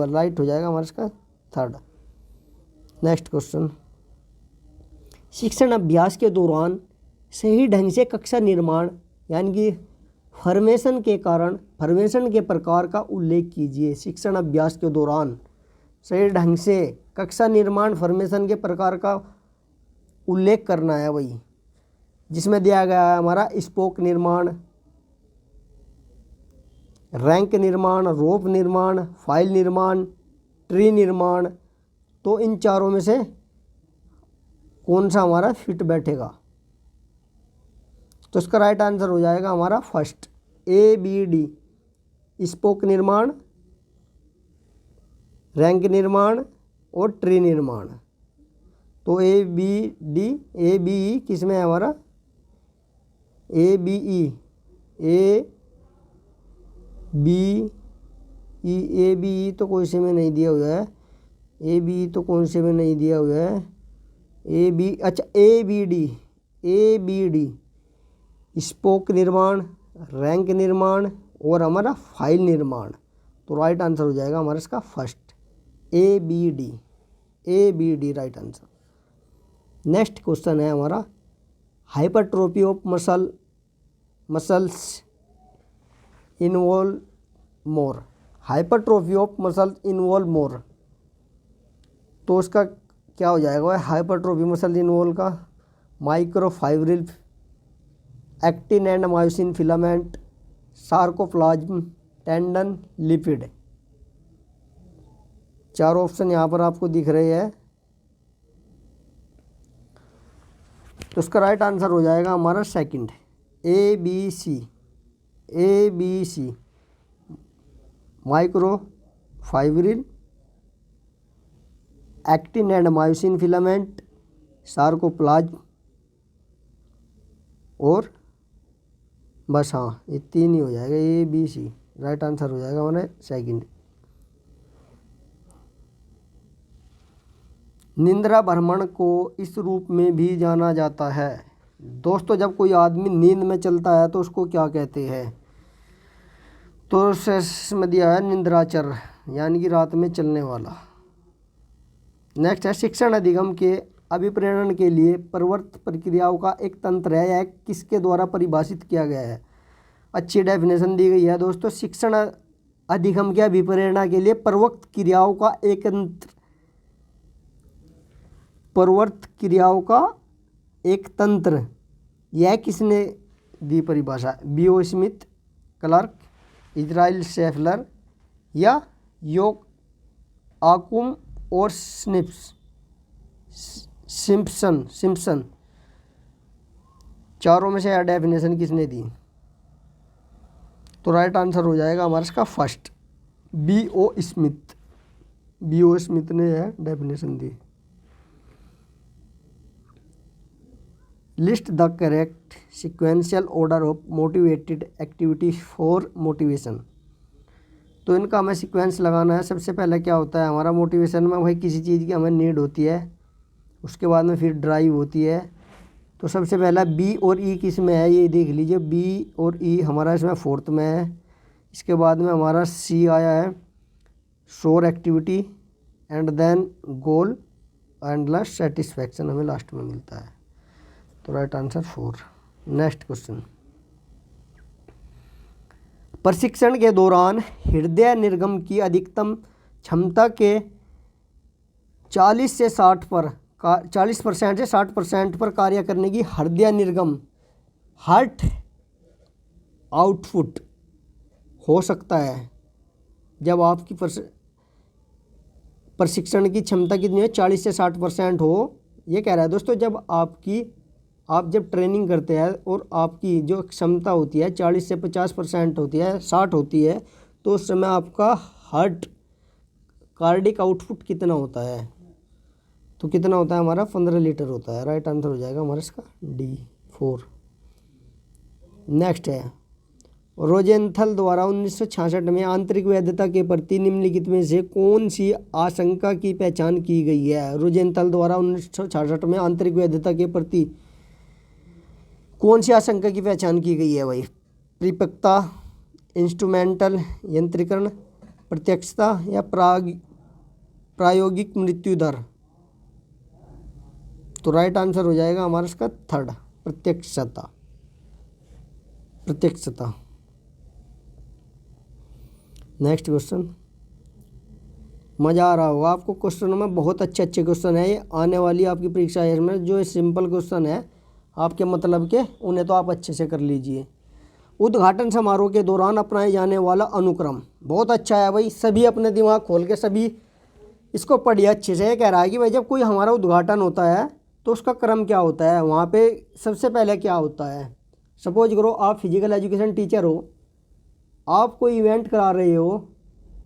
राइट हो जाएगा हमारा इसका थर्ड। नेक्स्ट क्वेश्चन, शिक्षण अभ्यास के दौरान सही ढंग से कक्षा निर्माण यानी कि फॉर्मेशन के प्रकार का उल्लेख कीजिए। शिक्षण अभ्यास के दौरान सही ढंग से कक्षा निर्माण फॉर्मेशन के प्रकार का उल्लेख करना है, वही जिसमें दिया गया है हमारा स्पोक निर्माण, रैंक निर्माण, रोप निर्माण, फाइल निर्माण, ट्री निर्माण। तो इन चारों में से कौन सा हमारा फिट बैठेगा, तो इसका राइट आंसर हो जाएगा हमारा फर्स्ट, ABD, स्पोक निर्माण, रैंक निर्माण और ट्री निर्माण। तो ABE किस में है हमारा, ABE B E, A B E तो कोई से में नहीं दिया हुआ है, ए बी तो कौन से में नहीं दिया हुआ है, ए बी, अच्छा A B D, A B D spoke निर्माण, रैंक निर्माण और हमारा फाइल निर्माण। तो राइट आंसर हो जाएगा हमारा इसका first, A B D, A B D right answer. Next question है हमारा hypertrophy of muscles involve more, hypertrophy of muscles involve more. तो उसका क्या हो जाएगा हाइपरट्रोफी मसल इन्वॉल्व का, microfibril, actin and myosin filament, sarcoplasm, tendon, lipid. चार option यहाँ पर आपको दिख रहे हैं। तो उसका राइट आंसर हो जाएगा हमारा second, A B C, A B C, microfibril, actin and myosin filament, sarcoplasm और बस, हाँ ये तीन ही हो जाएगा, A B C right answer हो जाएगा हमारा सेकंड। निंद्रा भ्रमण को इस रूप में भी जाना जाता है। दोस्तों जब कोई आदमी नींद में चलता है तो उसको क्या कहते हैं? तो में दिया है निंद्राचर, यानी कि रात में चलने वाला। नेक्स्ट है शिक्षण अधिगम के अभिप्रेरण के लिए प्रवर्त प्रक्रियाओं का एक तंत्र है, यह किसके द्वारा परिभाषित किया गया है? अच्छी डेफिनेशन दी गई है दोस्तों। शिक्षण अधिगम के अभिप्रेरणा के लिए प्रवर्त क्रियाओं का एक तंत्र, प्रवर्त क्रियाओं का एक तंत्र, यह किसने दी परिभाषा? B O Smith, Clarke, Israel Scheffler या योग आकुम और सिम्पसन। चारों में से यह डेफिनेशन किसने दी? तो राइट आंसर हो जाएगा हमारा इसका first, B O Smith, B O Smith ने यह डेफिनेशन दी। List the correct sequential order of motivated activity for motivation. तो इनका हमें सीक्वेंस लगाना है। सबसे पहले क्या होता है हमारा मोटिवेशन में, वही किसी चीज़ की हमें नीड होती है, उसके बाद में फिर ड्राइव होती है। तो सबसे पहला बी और ई किस में है ये देख लीजिए, बी और ई हमारा इसमें फोर्थ में है। इसके बाद में हमारा सी आया है शोर activity and then goal and last satisfaction हमें लास्ट में मिलता है। तो राइट आंसर 4। नेक्स्ट क्वेश्चन, प्रशिक्षण के दौरान हृदय निर्गम की अधिकतम क्षमता के 40% से 60% पर कार्य करने की हृदय निर्गम हार्ट आउटपुट हो सकता है जब आपकी प्रशिक्षण की क्षमता कितनी है? 40 से 60% हो। ये कह रहा है दोस्तों जब आप जब ट्रेनिंग करते हैं और आपकी जो क्षमता होती है 40 से 50% होती है, 60 होती है, तो उस समय आपका हार्ट कार्डिक आउटपुट कितना होता है? तो कितना होता है हमारा? 15 लीटर होता है। राइट आंसर हो जाएगा हमारा इसका D4। नेक्स्ट है रोजेंथल द्वारा 1966 में आंतरिक वैधता के प्रति निम्नलिखित में से कौन सी आशंका की पहचान की गई है? रोजेंथल द्वारा 1966 में आंतरिक वैधता के प्रति कौन सी आशंका की पहचान की गई है भाई? परिपक्वता, इंस्ट्रूमेंटल यंत्रीकरण, प्रत्यक्षता या प्रायोगिक मृत्यु दर। तो राइट आंसर हो जाएगा हमारा इसका थर्ड, प्रत्यक्षता। नेक्स्ट क्वेश्चन, मज़ा आ रहा होगा आपको क्वेश्चनों में, बहुत अच्छे क्वेश्चन है ये। आने वाली आपकी परीक्षा में जो सिंपल क्वेश्चन है आपके मतलब के, उन्हें तो आप अच्छे से कर लीजिए। उद्घाटन समारोह के दौरान अपनाए जाने वाला अनुक्रम बहुत अच्छा है भाई, सभी अपने दिमाग खोल के सभी इसको पढ़िए अच्छे से। कह रहा है कि भाई जब कोई हमारा उद्घाटन होता है तो उसका क्रम क्या होता है, वहाँ पे सबसे पहले क्या होता है। सपोज करो आप फिजिकल एजुकेशन टीचर हो, आप कोई इवेंट करा रहे हो,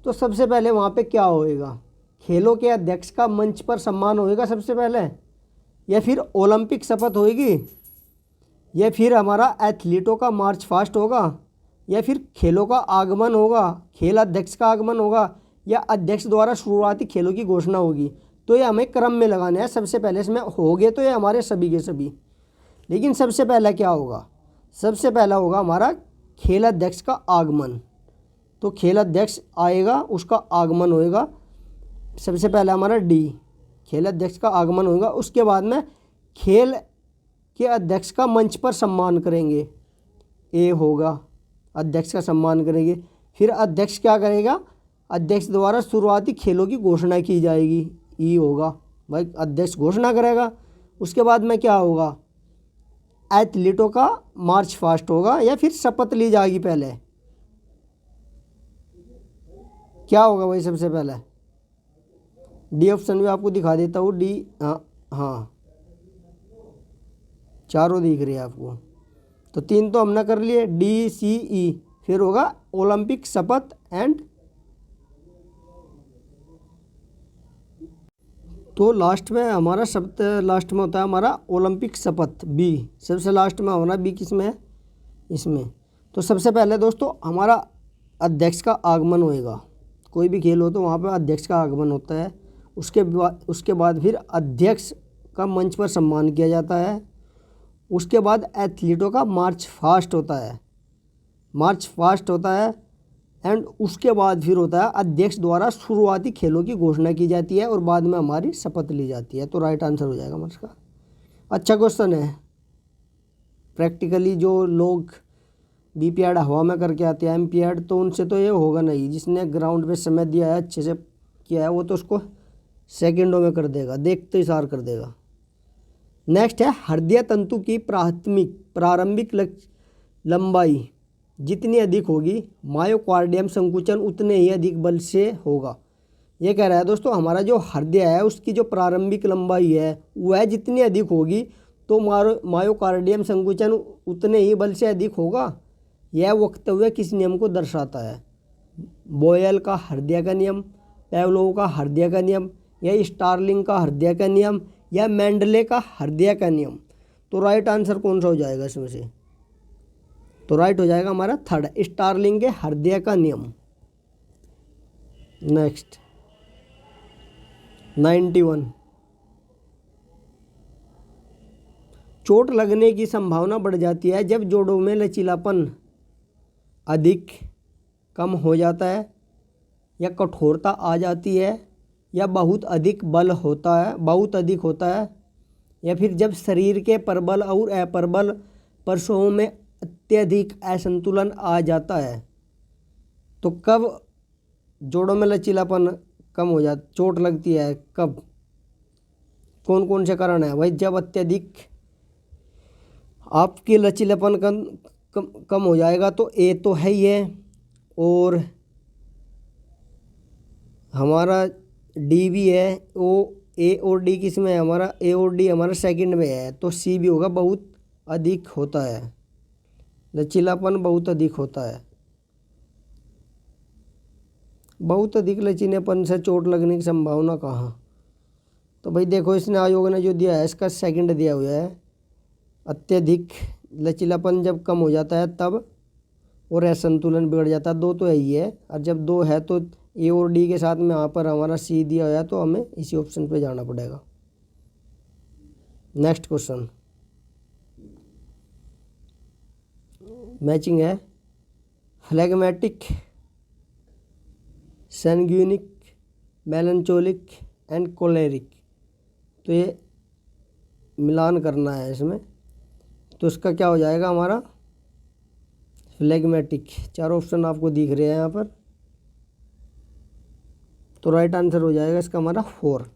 तो सबसे पहले वहाँ पे क्या होएगा? खेलों के अध्यक्ष का मंच पर सम्मान होएगा सबसे पहले, या फिर ओलंपिक शपथ होएगी, या फिर हमारा एथलीटों का मार्च फास्ट होगा, या फिर खेलों का आगमन होगा, खेल अध्यक्ष का आगमन होगा, या अध्यक्ष द्वारा शुरुआती खेलों की घोषणा होगी। तो ये हमें क्रम में लगाना है। सबसे पहले इसमें हो गए तो ये हमारे सभी के सभी, लेकिन सबसे पहला क्या होगा? सबसे पहला होगा हमारा खेल अध्यक्ष का आगमन। तो खेल अध्यक्ष आएगा, उसका आगमन होएगा। सबसे पहला हमारा डी, खेल अध्यक्ष का आगमन होगा। उसके बाद में खेल के अध्यक्ष का मंच पर सम्मान करेंगे, ए होगा, अध्यक्ष का सम्मान करेंगे। फिर अध्यक्ष क्या करेगा? अध्यक्ष द्वारा शुरुआती खेलों की घोषणा की जाएगी, ई होगा, भाई अध्यक्ष घोषणा करेगा। उसके बाद में क्या होगा? एथलीटों का मार्च फास्ट होगा, या फिर शपथ ली जाएगी। पहले क्या होगा भाई? सबसे पहले डी ऑप्शन भी आपको दिखा देता हूँ। डी, हाँ चारों दिख रही है आपको। तो 3 तो हमने कर लिए, डी सी ई। फिर होगा ओलंपिक शपथ एंड, तो लास्ट में हमारा शब्द लास्ट में होता है हमारा ओलंपिक शपथ, बी। सबसे लास्ट में हमारा बी किस में है? इसमें। तो सबसे पहले दोस्तों हमारा अध्यक्ष का आगमन होएगा। कोई भी खेल हो तो वहाँ पर अध्यक्ष का आगमन होता है। उसके बाद फिर अध्यक्ष का मंच पर सम्मान किया जाता है। उसके बाद एथलीटों का मार्च फास्ट होता है, एंड उसके बाद फिर होता है अध्यक्ष द्वारा शुरुआती खेलों की घोषणा की जाती है, और बाद में हमारी शपथ ली जाती है। तो राइट आंसर हो जाएगा हमारा इसका। अच्छा क्वेश्चन है। प्रैक्टिकली जो लोग बीपीएड हवा में करके आते हैं, एमपीएड, तो उनसे तो ये होगा नहीं। जिसने ग्राउंड पे समय दिया है, अच्छे से किया है, वो तो उसको सेकंडों में कर देगा, देखते ही सार कर देगा। नेक्स्ट है हृदय तंतु की प्रारंभिक लंबाई जितनी अधिक होगी, मायोकार्डियम संकुचन उतने ही अधिक बल से होगा। ये कह रहा है दोस्तों हमारा जो हृदय है उसकी जो प्रारंभिक लंबाई है वह जितनी अधिक होगी तो मायोकार्डियम संकुचन उतने ही बल से अधिक होगा। यह वक्तव्य किस नियम को दर्शाता है? बोयल का हृदय का नियम, पेवलोव का हृदय का नियम, या स्टार्लिंग का हृदय का नियम, या मेंडले का हृदय का नियम। तो राइट आंसर कौन सा हो जाएगा इसमें से? तो राइट हो जाएगा हमारा थर्ड, स्टार्लिंग के हृदय का नियम। नेक्स्ट 91, चोट लगने की संभावना बढ़ जाती है जब जोड़ों में लचीलापन अधिक कम हो जाता है, या कठोरता आ जाती है, या बहुत अधिक होता है, या फिर जब शरीर के प्रबल और अप्रबल पक्षों में अत्यधिक असंतुलन आ जाता है। तो कब जोड़ों में लचीलापन कम हो जाता, चोट लगती है कब? कौन कौन से कारण है भाई? जब अत्यधिक आपकी लचीलापन कम हो जाएगा, तो ए तो है ही है, और हमारा डी भी है। ओ ए और डी किस में है? हमारा ए और डी हमारा सेकंड में है। तो सी भी होगा, बहुत अधिक होता है, लचीलापन बहुत अधिक होता है। बहुत अधिक लचीलेपन से चोट लगने की संभावना कहाँ? तो भाई देखो, इसने आयोग ने जो दिया है इसका सेकंड दिया हुआ है। अत्यधिक लचीलापन जब कम हो जाता है तब, और असंतुलन बिगड़ जाता है। 2 तो यही है, और जब 2 है तो ए और डी के साथ में यहाँ पर हमारा सी दिया हुआ है, तो हमें इसी ऑप्शन पे जाना पड़ेगा। नेक्स्ट क्वेश्चन मैचिंग है। Phlegmatic, sanguine, melancholic and choleric. तो ये मिलान करना है इसमें। तो इसका क्या हो जाएगा हमारा? फ्लेगमेटिक। 4 ऑप्शन आपको दिख रहे हैं यहाँ पर। तो राइट आंसर हो जाएगा इसका हमारा 4,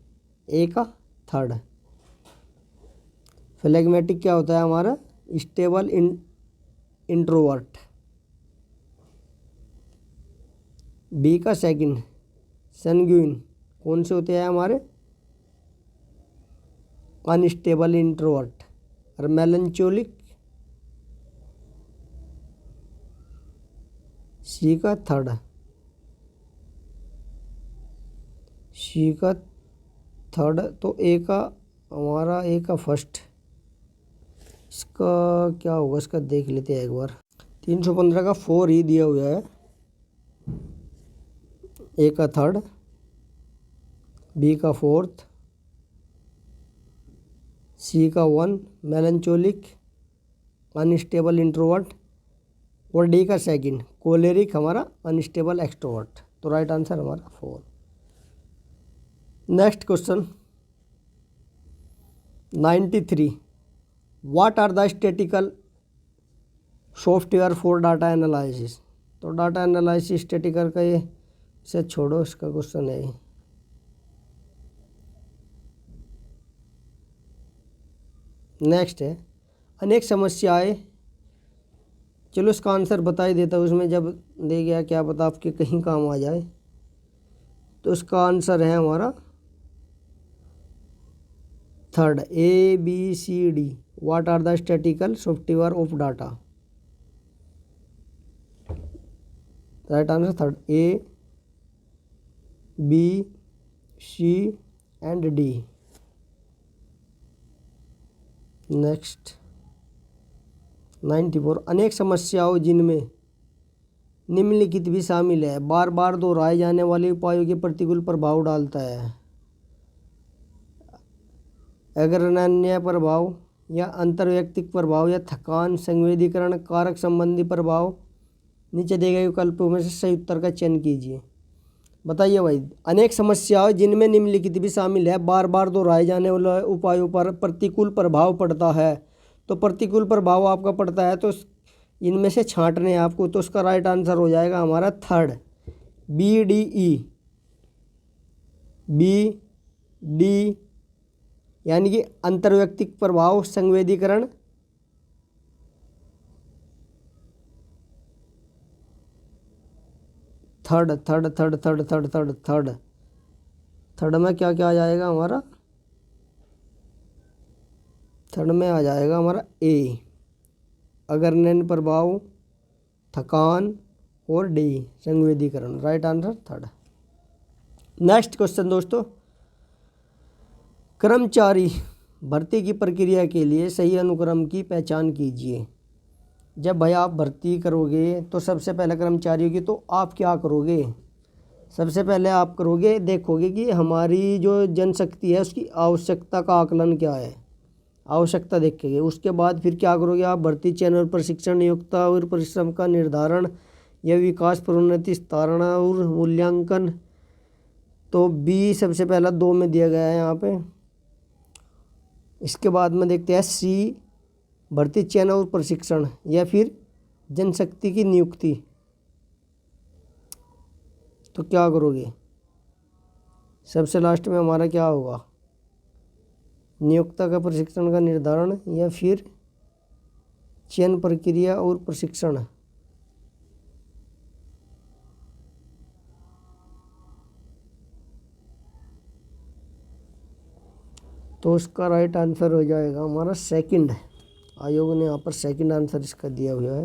ए का थर्ड। फ्लेगमेटिक क्या होता है हमारा? Stable introvert. बी का सेकंड, सैंग्यूइन। कौन से होते हैं हमारे? Unstable introvert. और मेलनचोलिक सी का थर्ड, सी का थर्ड। तो ए का हमारा, ए का फर्स्ट। इसका क्या होगा? इसका देख लेते हैं एक बार। 315 का 4 ही दिया हुआ है। ए का थर्ड, बी का फोर्थ, सी का 1 मेलनचोलिक अनस्टेबल इंट्रोवर्ट और डी का सेकंड कोलेरिक हमारा अनस्टेबल एक्सट्रोवर्ट। तो राइट आंसर हमारा 4। Next question 93, what are the statistical software for data analysis. तो डाटा एनालिसिस स्टैटिकल का ये से छोड़ो, इसका क्वेश्चन है। नेक्स्ट है अनेक समस्याएं, चलो इसका आंसर बता ही देता हूँ, उसमें जब दे गया क्या पता आपके कहीं काम आ जाए। तो इसका आंसर है हमारा third, A B C D. What are the statistical software of data. Right answer third, A B C and D. Next 94, अनेक समस्याओं जिनमें निम्नलिखित भी शामिल है बार बार दोहराए जाने वाले उपायों के प्रतिकूल प्रभाव डालता है। अग्रगण्य प्रभाव या अंतर्वैयक्तिक प्रभाव या थकान, संवेदीकरण कारक संबंधी प्रभाव। नीचे दिए गए विकल्पों में से सही उत्तर का चयन कीजिए। बताइए भाई, अनेक समस्याएं जिनमें निम्नलिखित भी शामिल है बार बार दोहराए जाने वाले उपायों पर प्रतिकूल प्रभाव पड़ता है। तो प्रतिकूल प्रभाव आपका पड़ता है तो इनमें से छांटने हैं आपको। तो उसका राइट आंसर हो जाएगा हमारा third, B D E. B D यानी कि अंतर्वैयक्तिक प्रभाव, संवेदीकरण, third third third third third third third third में क्या क्या आ जाएगा हमारा, थर्ड में आ जाएगा हमारा ए अग्रगण्य प्रभाव, थकान और डी संवेदीकरण। Right answer third. Next question दोस्तों, कर्मचारी भर्ती की प्रक्रिया के लिए सही अनुक्रम की पहचान कीजिए। जब भाई आप भर्ती करोगे तो सबसे पहले कर्मचारियों की, तो आप क्या करोगे, सबसे पहले आप करोगे देखोगे कि हमारी जो जनशक्ति है उसकी आवश्यकता का आकलन क्या है, आवश्यकता देखेंगे। उसके बाद फिर क्या करोगे आप, भर्ती चयन और प्रशिक्षण, नियोक्ता और परिश्रम का निर्धारण या विकास प्रोन्नति विस्तारणा और मूल्यांकन। तो बी सबसे पहला 2 में दिया गया है यहाँ पे। इसके बाद में देखते हैं सी भर्ती चयन और प्रशिक्षण या फिर जनशक्ति की नियुक्ति। तो क्या करोगे, सबसे लास्ट में हमारा क्या होगा, नियोक्ता का प्रशिक्षण का निर्धारण या फिर चयन प्रक्रिया और प्रशिक्षण। तो इसका राइट आंसर हो जाएगा हमारा सेकंड। आयोग ने यहाँ पर सेकंड आंसर इसका दिया हुआ है।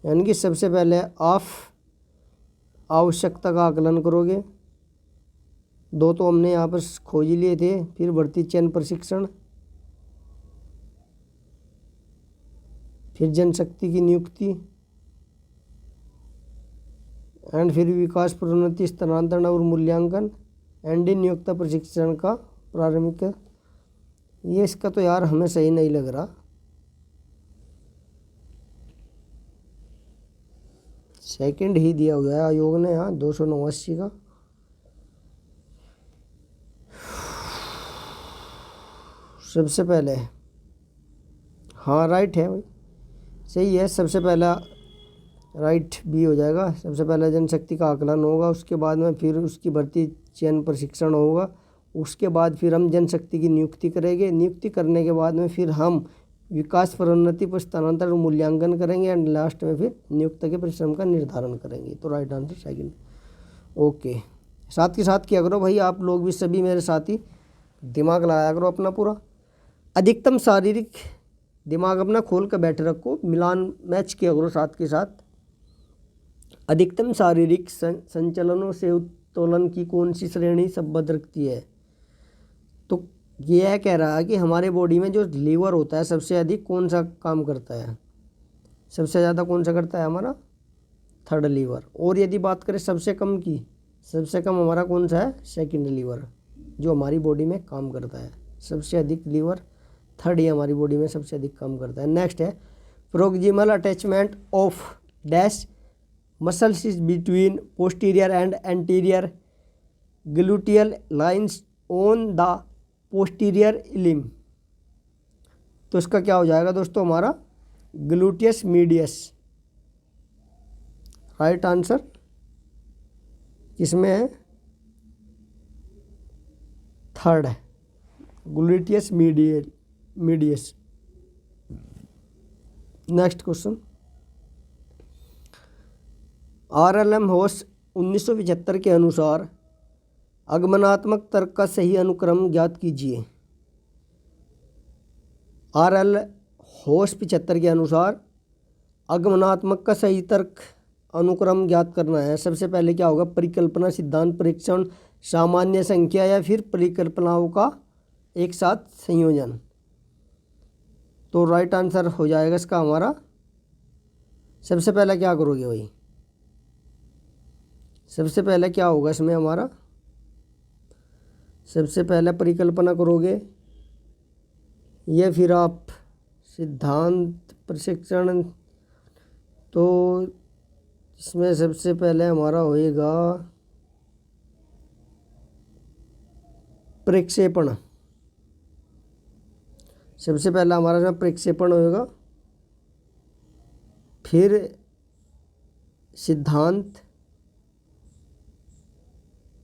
यानी कि सबसे पहले आप आवश्यकता का आकलन करोगे, 2 तो हमने यहाँ पर खोज लिए थे, फिर भर्ती चयन प्रशिक्षण, फिर जनशक्ति की नियुक्ति एंड फिर विकास प्रोन्नति स्थानांतरण और मूल्यांकन एंड नियोक्ता प्रशिक्षण का प्रारंभिक। ये इसका तो यार हमें सही नहीं लग रहा। सेकंड ही दिया हुआ है आयोग ने यहाँ 289 का। सबसे पहले हाँ राइट है भाई, सही है। सबसे पहला राइट बी हो जाएगा। सबसे पहले जनशक्ति का आकलन होगा, उसके बाद में फिर उसकी भर्ती चयन प्रशिक्षण होगा, उसके बाद फिर हम जनशक्ति की नियुक्ति करेंगे, नियुक्ति करने के बाद में फिर हम विकास प्रोन्नति पर स्थानांतरण और मूल्यांकन करेंगे एंड लास्ट में फिर नियुक्त के परिश्रम का निर्धारण करेंगे। तो राइट आंसर सेकंड। ओके, साथ के साथ क्या करो भाई, आप लोग भी सभी मेरे साथी दिमाग लगाया करो अपना पूरा। अधिकतम शारीरिक दिमाग अपना खोल कर बैठे रखो, मिलान मैच किया करो साथ के साथ। अधिकतम शारीरिक संचलनों से उत्तोलन की कौन सी श्रेणी संबद्ध रखती है। तो यह कह रहा है कि हमारे बॉडी में जो लीवर होता है सबसे अधिक कौन सा काम करता है, सबसे ज़्यादा कौन सा करता है हमारा, थर्ड लीवर। और यदि बात करें सबसे कम की, सबसे कम हमारा कौन सा है, सेकंड लीवर, जो हमारी बॉडी में काम करता है। सबसे अधिक लीवर थर्ड ही हमारी बॉडी में सबसे अधिक काम करता है। नेक्स्ट है proximal attachment of dash muscles is between posterior and anterior gluteal lines on the posterior limb. तो इसका क्या हो जाएगा दोस्तों, हमारा ग्लूटियस मीडियस। राइट आंसर किसमें है, थर्ड है, gluteus medius. Next question, RLM होस 1975 के अनुसार आगमनात्मक तर्क का सही अनुक्रम ज्ञात कीजिए। RL होस 75 के अनुसार आगमनात्मक का सही तर्क अनुक्रम ज्ञात करना है। सबसे पहले क्या होगा, परिकल्पना, सिद्धांत, परीक्षण, सामान्य संख्या या फिर परिकल्पनाओं का एक साथ संयोजन। तो राइट आंसर हो जाएगा इसका हमारा, सबसे पहले क्या करोगे भाई, सबसे पहले क्या होगा इसमें हमारा, सबसे पहले परिकल्पना करोगे या फिर आप सिद्धांत प्रशिक्षण। तो इसमें सबसे पहले हमारा होएगा प्रक्षेपण। सबसे पहला हमारा इसमें प्रक्षेपण होएगा, फिर सिद्धांत,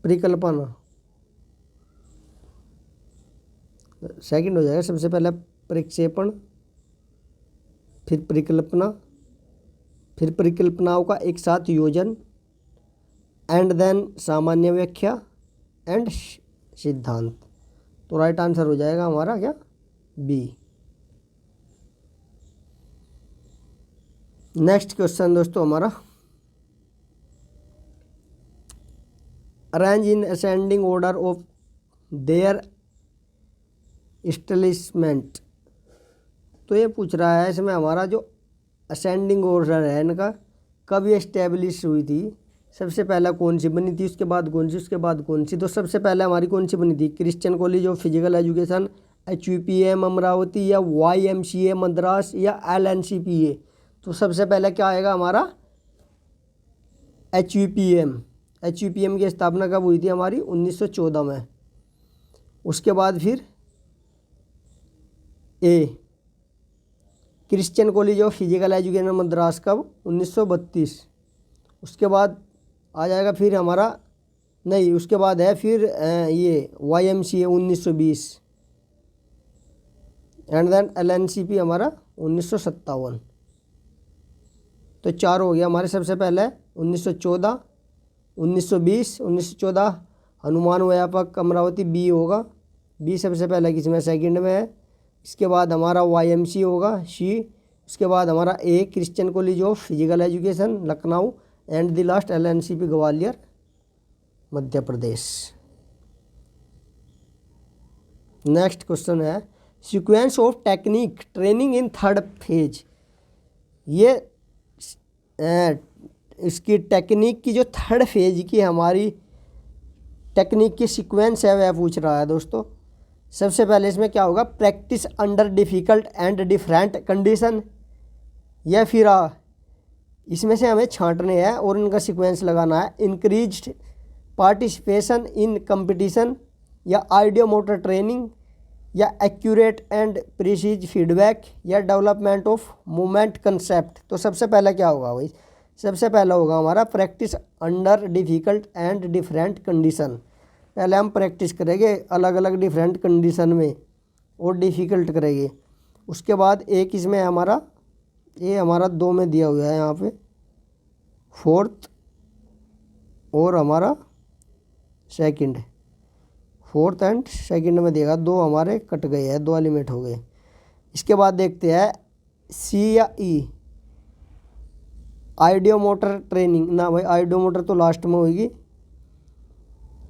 परिकल्पना, सेकंड हो जाएगा। सबसे पहला प्रक्षेपण, फिर परिकल्पना, फिर परिकल्पनाओं का एक साथ योजन, एंड देन सामान्य व्याख्या एंड सिद्धांत। तो राइट आंसर हो जाएगा हमारा क्या, बी। नेक्स्ट क्वेश्चन दोस्तों हमारा, arrange in ascending order of their establishment. तो ये पूछ रहा है इसमें हमारा जो असेंडिंग ऑर्डर है इनका कब ये एस्टेब्लिश हुई थी, सबसे पहला कौन सी बनी थी, उसके बाद कौन सी, उसके बाद कौन सी। तो सबसे पहले हमारी कौन सी बनी थी, Christian college of physical education, HUPM Amravati, या YMCA मद्रास, या LNCPA। तो सबसे पहले क्या आएगा हमारा, HUPM की स्थापना कब हुई थी हमारी, 1914 में। उसके बाद फिर ए Christian college of physical education Madras कब, 1932। उसके बाद आ जाएगा फिर हमारा, नहीं उसके बाद है फिर ये YMCA 1920, एंड देन LNCP हमारा 1957। तो चार हो गया हमारे। सबसे पहले 1914, 1920, 1914 हनुमान व्यापक अमरावती, बी होगा, बी सबसे पहले किसमें, सेकंड में है। इसके बाद हमारा YMCA होगा, सी। उसके बाद हमारा a Christian college of physical education Lucknow, and the last LNCP Gwalior Madhya Pradesh. Next question है sequence of technique training in third phase. ये इसकी टेक्निक की जो थर्ड फेज की हमारी टेक्निक की सीक्वेंस है वह पूछ रहा है दोस्तों। सबसे पहले इसमें क्या होगा, practice under difficult and different condition, या फिर इसमें से हमें छांटने हैं और इनका सीक्वेंस लगाना है। इंक्रीज्ड पार्टिसिपेशन इन कंपटीशन, या आइडियो मोटर ट्रेनिंग, या एक्यूरेट एंड प्रिसीज फीडबैक, या डेवलपमेंट ऑफ मूवमेंट कंसेप्ट। तो सबसे पहला क्या होगा भाई, सबसे पहला होगा हमारा practice under difficult and different condition. पहले हम प्रैक्टिस करेंगे अलग अलग डिफरेंट कंडीशन में और डिफ़िकल्ट करेंगे। उसके बाद एक इसमें हमारा, ये हमारा 2 में दिया हुआ है यहाँ पे, फोर्थ और हमारा सेकंड, फोर्थ एंड सेकंड में देगा, 2 हमारे कट गए हैं, 2 एलिमेंट हो गए। इसके बाद देखते हैं सी या ई, आइडियो मोटर ट्रेनिंग ना भाई, आइडियो मोटर तो लास्ट में होगी।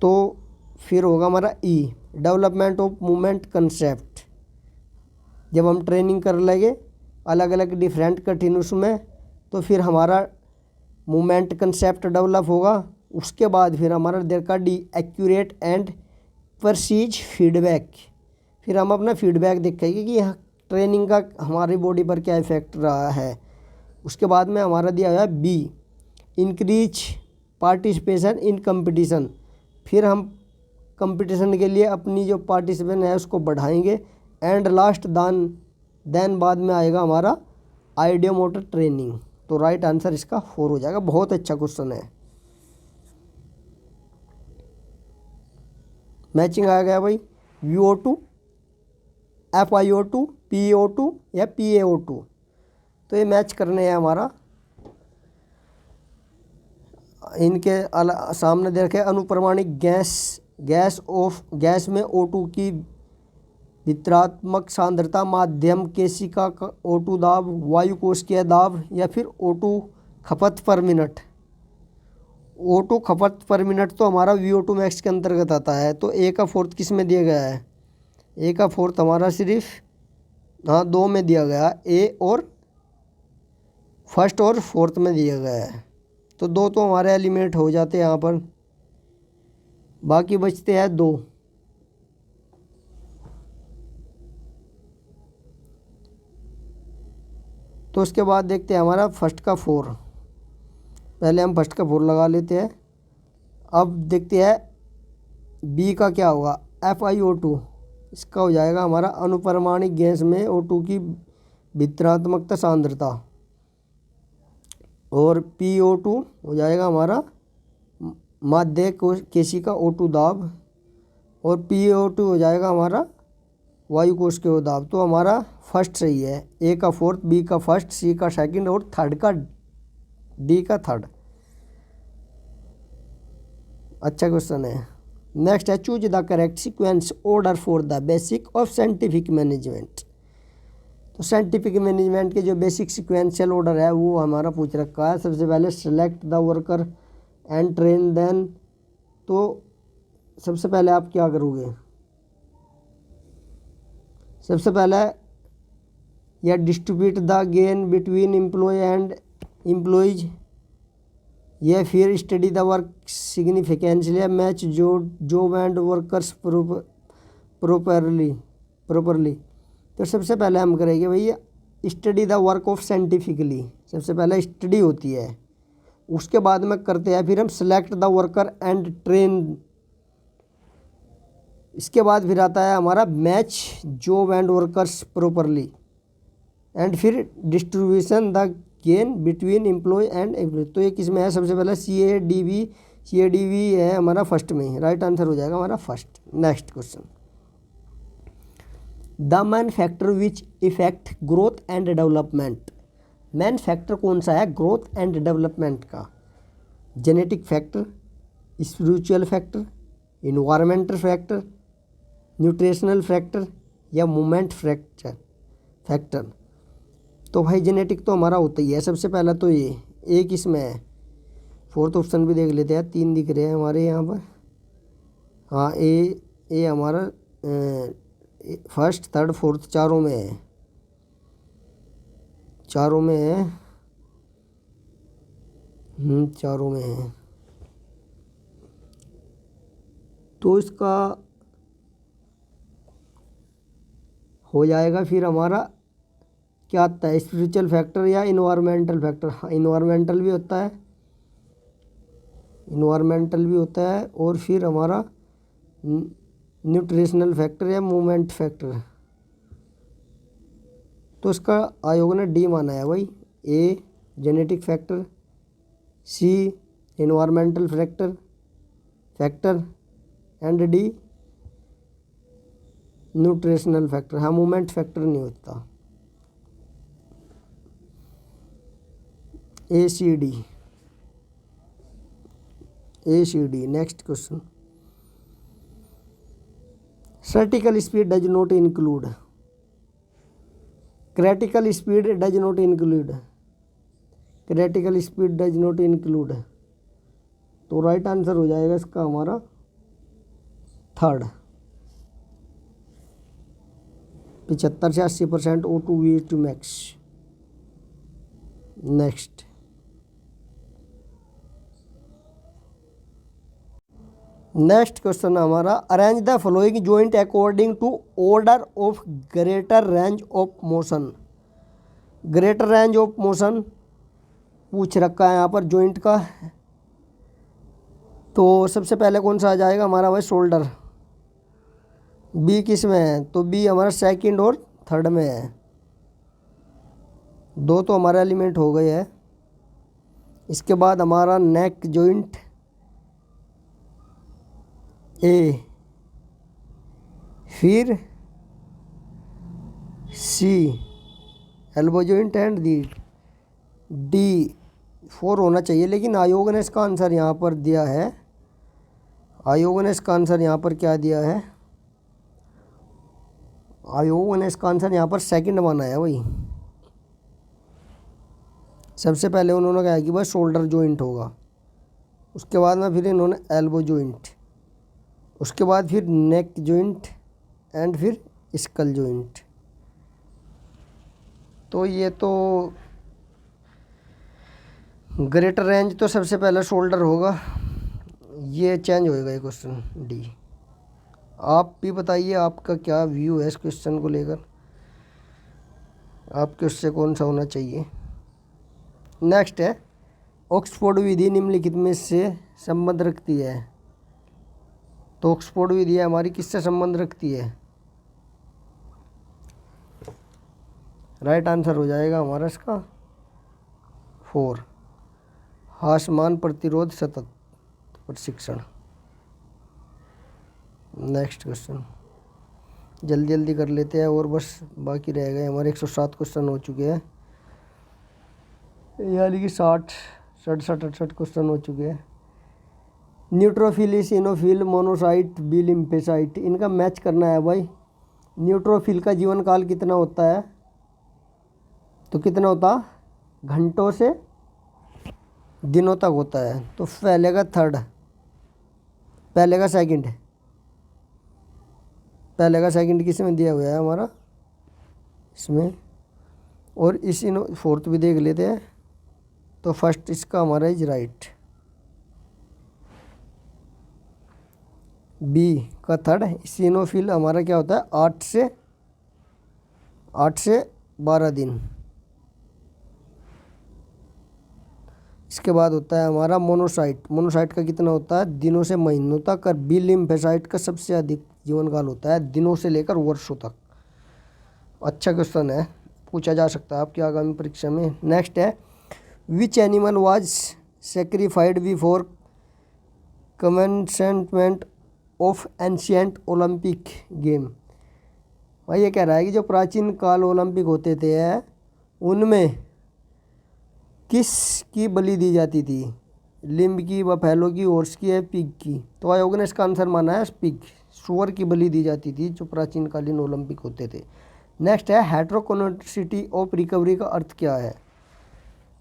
तो फिर होगा हमारा ई डेवलपमेंट ऑफ मूवमेंट कंसेप्ट। जब हम ट्रेनिंग कर लेंगे अलग अलग डिफरेंट कंटिन्यूस में तो फिर हमारा मूवमेंट कंसेप्ट डेवलप होगा। उसके बाद फिर हमारा देखा डी एक्यूरेट एंड परसीज फीडबैक। फिर हम अपना फीडबैक देखेंगे कि यह ट्रेनिंग का हमारी बॉडी पर क्या इफेक्ट रहा है। उसके बाद में हमारा दिया हुआ है be increase participation in competition. फिर हम कंपटीशन के लिए अपनी जो पार्टिसिपेशन है उसको बढ़ाएंगे। एंड लास्ट देन बाद में आएगा हमारा आइडियो मोटर ट्रेनिंग। तो राइट आंसर इसका 4 हो जाएगा। बहुत अच्छा क्वेश्चन है। मैचिंग आ गया भाई। VO2 FiO2 PaO2 या PaO2। तो ये मैच करने हैं हमारा। इनके सामने देखे अनुप्रमाणिक गैस में O2 की वितरणात्मक सांद्रता, माध्यम केशिका का O2 दाब, वायु कोशिकीय दाब या फिर O2 खपत पर मिनट। O2 खपत पर मिनट तो हमारा VO2 मैक्स के अंतर्गत आता है। तो A का फोर्थ किस में दिया गया है? A का फोर्थ हमारा सिर्फ 2 में दिया गया। A और फर्स्ट और फोर्थ में दिया गया है। तो 2 तो हमारे एलिमिनेट हो जाते हैं यहाँ पर, बाकी बचते हैं 2। तो उसके बाद देखते हैं हमारा फर्स्ट का 4। पहले हम फर्स्ट का 4 लगा लेते हैं। अब देखते हैं बी का क्या होगा। FiO2 इसका हो जाएगा हमारा अनुपरमाणिक गैस में O2 की वितरणात्मकता सांद्रता। और PO2 हो जाएगा हमारा माध्य केशिका O2 दाब। और PaO2 हो जाएगा हमारा वायु कोशिकीय दाब। तो हमारा फर्स्ट सही है। A का फोर्थ, B का फर्स्ट, C का सेकंड और थर्ड का D का थर्ड। अच्छा क्वेश्चन है। नेक्स्ट है choose the correct sequence order for the basic of scientific management. तो साइंटिफिक मैनेजमेंट के जो बेसिक सीक्वेंशियल ऑर्डर है वो हमारा पूछ रखा है। सबसे पहले select the worker and train then. तो सबसे पहले आप क्या करोगे? सबसे पहले या distribute the gain between employ and employees, या फिर study the work significantly, match job and workers properly. तो सबसे पहले हम करेंगे भैया study the work of scientifically. सबसे पहले स्टडी होती है, उसके बाद में करते हैं फिर हम select the worker and train. इसके बाद फिर आता है हमारा match job and workers properly and फिर distribution the gain between employ and employ. तो ये किस में है? सबसे पहले CADV है हमारा फर्स्ट में। राइट आंसर हो जाएगा हमारा first. Next question, the man factor which effect growth and development. Man factor कौन सा है ग्रोथ एंड डेवलपमेंट का? Genetic factor, spiritual factor, environmental factor, nutritional factor या मूवमेंट फैक्टर। तो भाई जेनेटिक तो हमारा होता ही है। सबसे पहला तो ये एक इसमें है। फोर्थ ऑप्शन भी देख लेते हैं, 3 दिख रहे हैं हमारे यहाँ पर। हाँ, ए हमारा फर्स्ट, थर्ड, फोर्थ चारों में है। चारों में है। चारों में है। तो इसका हो जाएगा फिर हमारा क्या आता है? स्पिरिचुअल फैक्टर या इन्वायरमेंटल फैक्टर। हाँ, इन्वायरमेंटल भी होता है, इन्वायरमेंटल भी होता है। और फिर हमारा न्यूट्रिशनल फैक्टर या मूवमेंट फैक्टर। तो इसका आयोग ने डी माना है भाई। A genetic factor, C environmental factor and D nutritional factor. हाँ, मूवमेंट फैक्टर नहीं होता। ACD। Next question, critical speed does not include. Critical speed does not include. Critical speed does not include. तो right answer हो जाएगा इसका हमारा third. 75 से 80% O2 VO2 max. Next question है हमारा, arrange the following joint according to order of greater range of motion. Greater range of motion पूछ रखा है यहाँ पर जॉइंट का। तो सबसे पहले कौन सा आ जाएगा हमारा भाई, शोल्डर। बी किस में है, तो बी हमारा सेकंड और थर्ड में है। दो तो हमारा एलिमेंट हो गए है। इसके बाद हमारा नेक जॉइंट ए, फिर सी एल्बो जॉइंट एंड डी 4 होना चाहिए, लेकिन आयोग ने इसका आंसर यहाँ पर दिया है। आयोग ने इसका आंसर यहाँ पर क्या दिया है, आयोग ने इसका आंसर यहाँ पर सेकंड माना है। वही सबसे पहले उन्होंने कहा कि भाई शोल्डर जॉइंट होगा, उसके बाद में फिर इन्होंने एल्बो जॉइंट, उसके बाद फिर नेक जॉइंट एंड फिर स्कल जॉइंट। तो ये तो ग्रेटर रेंज तो सबसे पहले शोल्डर होगा, ये चेंज होएगा ये क्वेश्चन डी। आप भी बताइए आपका क्या व्यू है इस क्वेश्चन को लेकर, आपके उससे कौन सा होना चाहिए। नेक्स्ट है, ऑक्सफोर्ड विधि निम्नलिखित में से संबंध रखती है। तो ऑक्सफोर्ड विधि हमारी किससे संबंध रखती है, राइट आंसर हो जाएगा हमारा इसका 4, हासमान प्रतिरोध सतत प्रशिक्षण। नेक्स्ट क्वेश्चन जल्दी जल्दी कर लेते हैं और बस बाकी रह गए हमारे 107 क्वेश्चन हो चुके हैं, यानी कि 60 67 68 क्वेश्चन हो चुके हैं। Neutrophil, eosinophil, monocyte, B lymphocyte, इनका मैच करना है भाई। न्यूट्रोफिल का जीवन काल कितना होता है, तो कितना होता, घंटों से दिनों तक होता है। तो पहले का थर्ड, पहले का सेकंड, पहले का सेकंड किस में दिया हुआ है हमारा, इसमें। और इसी फोर्थ भी देख लेते हैं। तो फर्स्ट इसका हमारा इज राइट, बी का थर्ड। इसिनोफिल हमारा क्या होता है, 8 से 12 दिन। इसके बाद होता है हमारा मोनोसाइट। मोनोसाइट का कितना होता है, दिनों से महीनों तक। और बी लिम्फोसाइट का सबसे अधिक जीवन काल होता है दिनों से लेकर वर्षों तक। अच्छा क्वेश्चन है, पूछा जा सकता है आपकी आगामी परीक्षा में। नेक्स्ट है, which animal was सेक्रीफाइड before commencement of ancient Olympic game. भाई ये कह रहा है कि जो प्राचीन काल ओलंपिक होते थे उनमें किस की बलि दी जाती थी, लिम्ब की, बफेलो की, हॉर्स की है, पिग की। तो आयोग ने इसका आंसर माना है पिग, सुअर की बलि दी जाती थी जो प्राचीन कालीन ओलंपिक होते थे। नेक्स्ट है, हेट्रोकोनोसिटी ऑफ रिकवरी का अर्थ क्या है।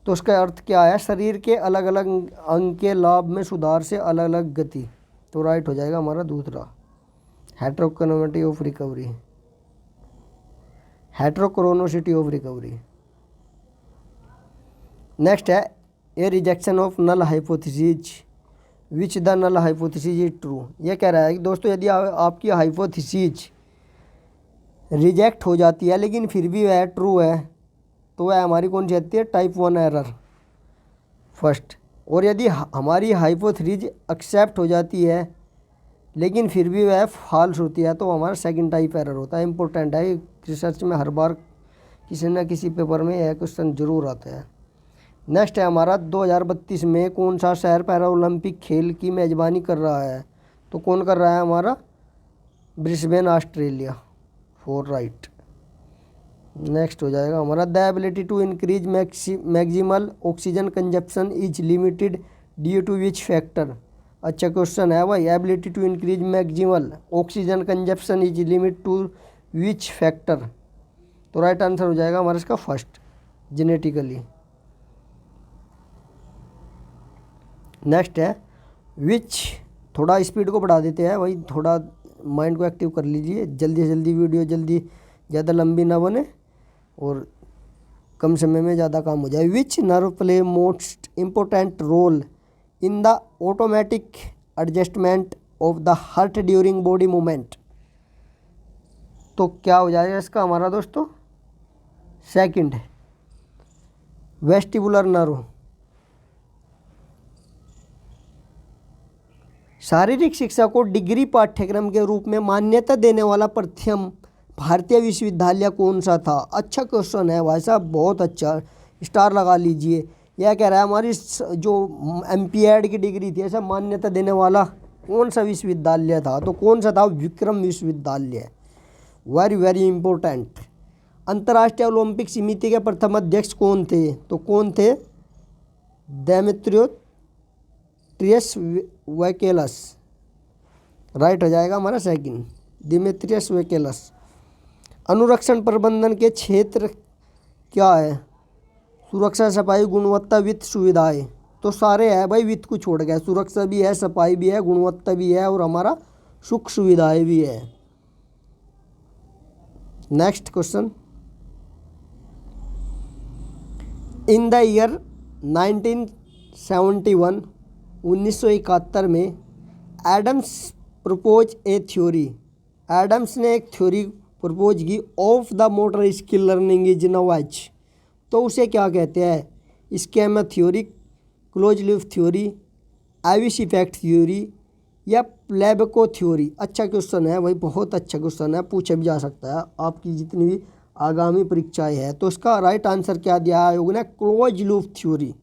तो उसका अर्थ क्या है, शरीर के अलग अलग अंग के लाभ में सुधार से अलग अलग गति। तो राइट हो जाएगा हमारा दूसरा, heterochronicity of recovery, heterochronicity of recovery. Next है, a rejection of null hypothesis which the null hypothesis is true. ये कह रहा है कि दोस्तों यदि आपकी हाइपोथेसिस रिजेक्ट हो जाती है लेकिन फिर भी वह ट्रू है तो वह हमारी कौन सी आती है, टाइप 1 एरर फर्स्ट। और यदि हमारी हाइपोथेसिस एक्सेप्ट हो जाती है लेकिन फिर भी वह फॉल्स होती है तो हमारा सेकंड टाइप एरर होता है। इंपॉर्टेंट है, रिसर्च में हर बार किसी न किसी पेपर में यह क्वेश्चन जरूर आता है। नेक्स्ट है हमारा, 2032 में कौन सा शहर पैरा ओलंपिक खेल की मेज़बानी कर रहा है। तो कौन कर रहा है हमारा, ब्रिस्बेन ऑस्ट्रेलिया, 4 राइट। नेक्स्ट हो जाएगा हमारा, the ability to increase maximal oxygen consumption is limited due to which factor. अच्छा क्वेश्चन है भाई, ability to increase maximal oxygen consumption is limit to which factor. तो राइट आंसर हो जाएगा हमारा इसका फर्स्ट, जेनेटिकली। नेक्स्ट है, विच, थोड़ा स्पीड को बढ़ा देते हैं भाई, थोड़ा माइंड को एक्टिव कर लीजिए, जल्दी से जल्दी वीडियो जल्दी ज़्यादा लंबी ना बने और कम समय में ज़्यादा काम हो जाए। Which nerve play most important role in the automatic adjustment of the heart during body movement. तो क्या हो जाएगा इसका हमारा दोस्तों? Second vestibular nerve. शारीरिक शिक्षा को डिग्री पाठ्यक्रम के रूप में मान्यता देने वाला प्रथम भारतीय विश्वविद्यालय कौन सा था? अच्छा क्वेश्चन है भाई साहब, बहुत अच्छा, स्टार लगा लीजिए। यह कह रहा है हमारी जो एमपीएड की डिग्री थी ऐसा मान्यता देने वाला कौन सा विश्वविद्यालय था? तो कौन सा था? विक्रम विश्वविद्यालय। Very very important. अंतर्राष्ट्रीय ओलंपिक समिति के प्रथम अध्यक्ष कौन थे? तो कौन थे? डेमेत्रियस वैकेलस। राइट हो जाएगा हमारा सेकंड, डिमेत्रियस वैकेलस। अनुरक्षण प्रबंधन के क्षेत्र क्या है? सुरक्षा, सफाई, गुणवत्ता, वित्त, सुविधाएं। तो सारे है भाई, वित्त को छोड़ गया। सुरक्षा भी है, सफाई भी है, गुणवत्ता भी है और हमारा सुख सुविधाएं भी है। Next question. In the year 1971 1971 में Adams propose a theory. Adams ने एक थ्योरी प्रपोज की of the motor skill learning is knowledge. तो उसे क्या कहते हैं? Schema theory, closed loop theory, एविस इफेक्ट थ्योरी या प्लेबको थ्योरी। अच्छा क्वेश्चन है भाई, बहुत अच्छा क्वेश्चन है, पूछा भी जा सकता है आपकी जितनी भी आगामी परीक्षाएं हैं। तो इसका राइट आंसर क्या दिया आयोग ने? Close loop theory.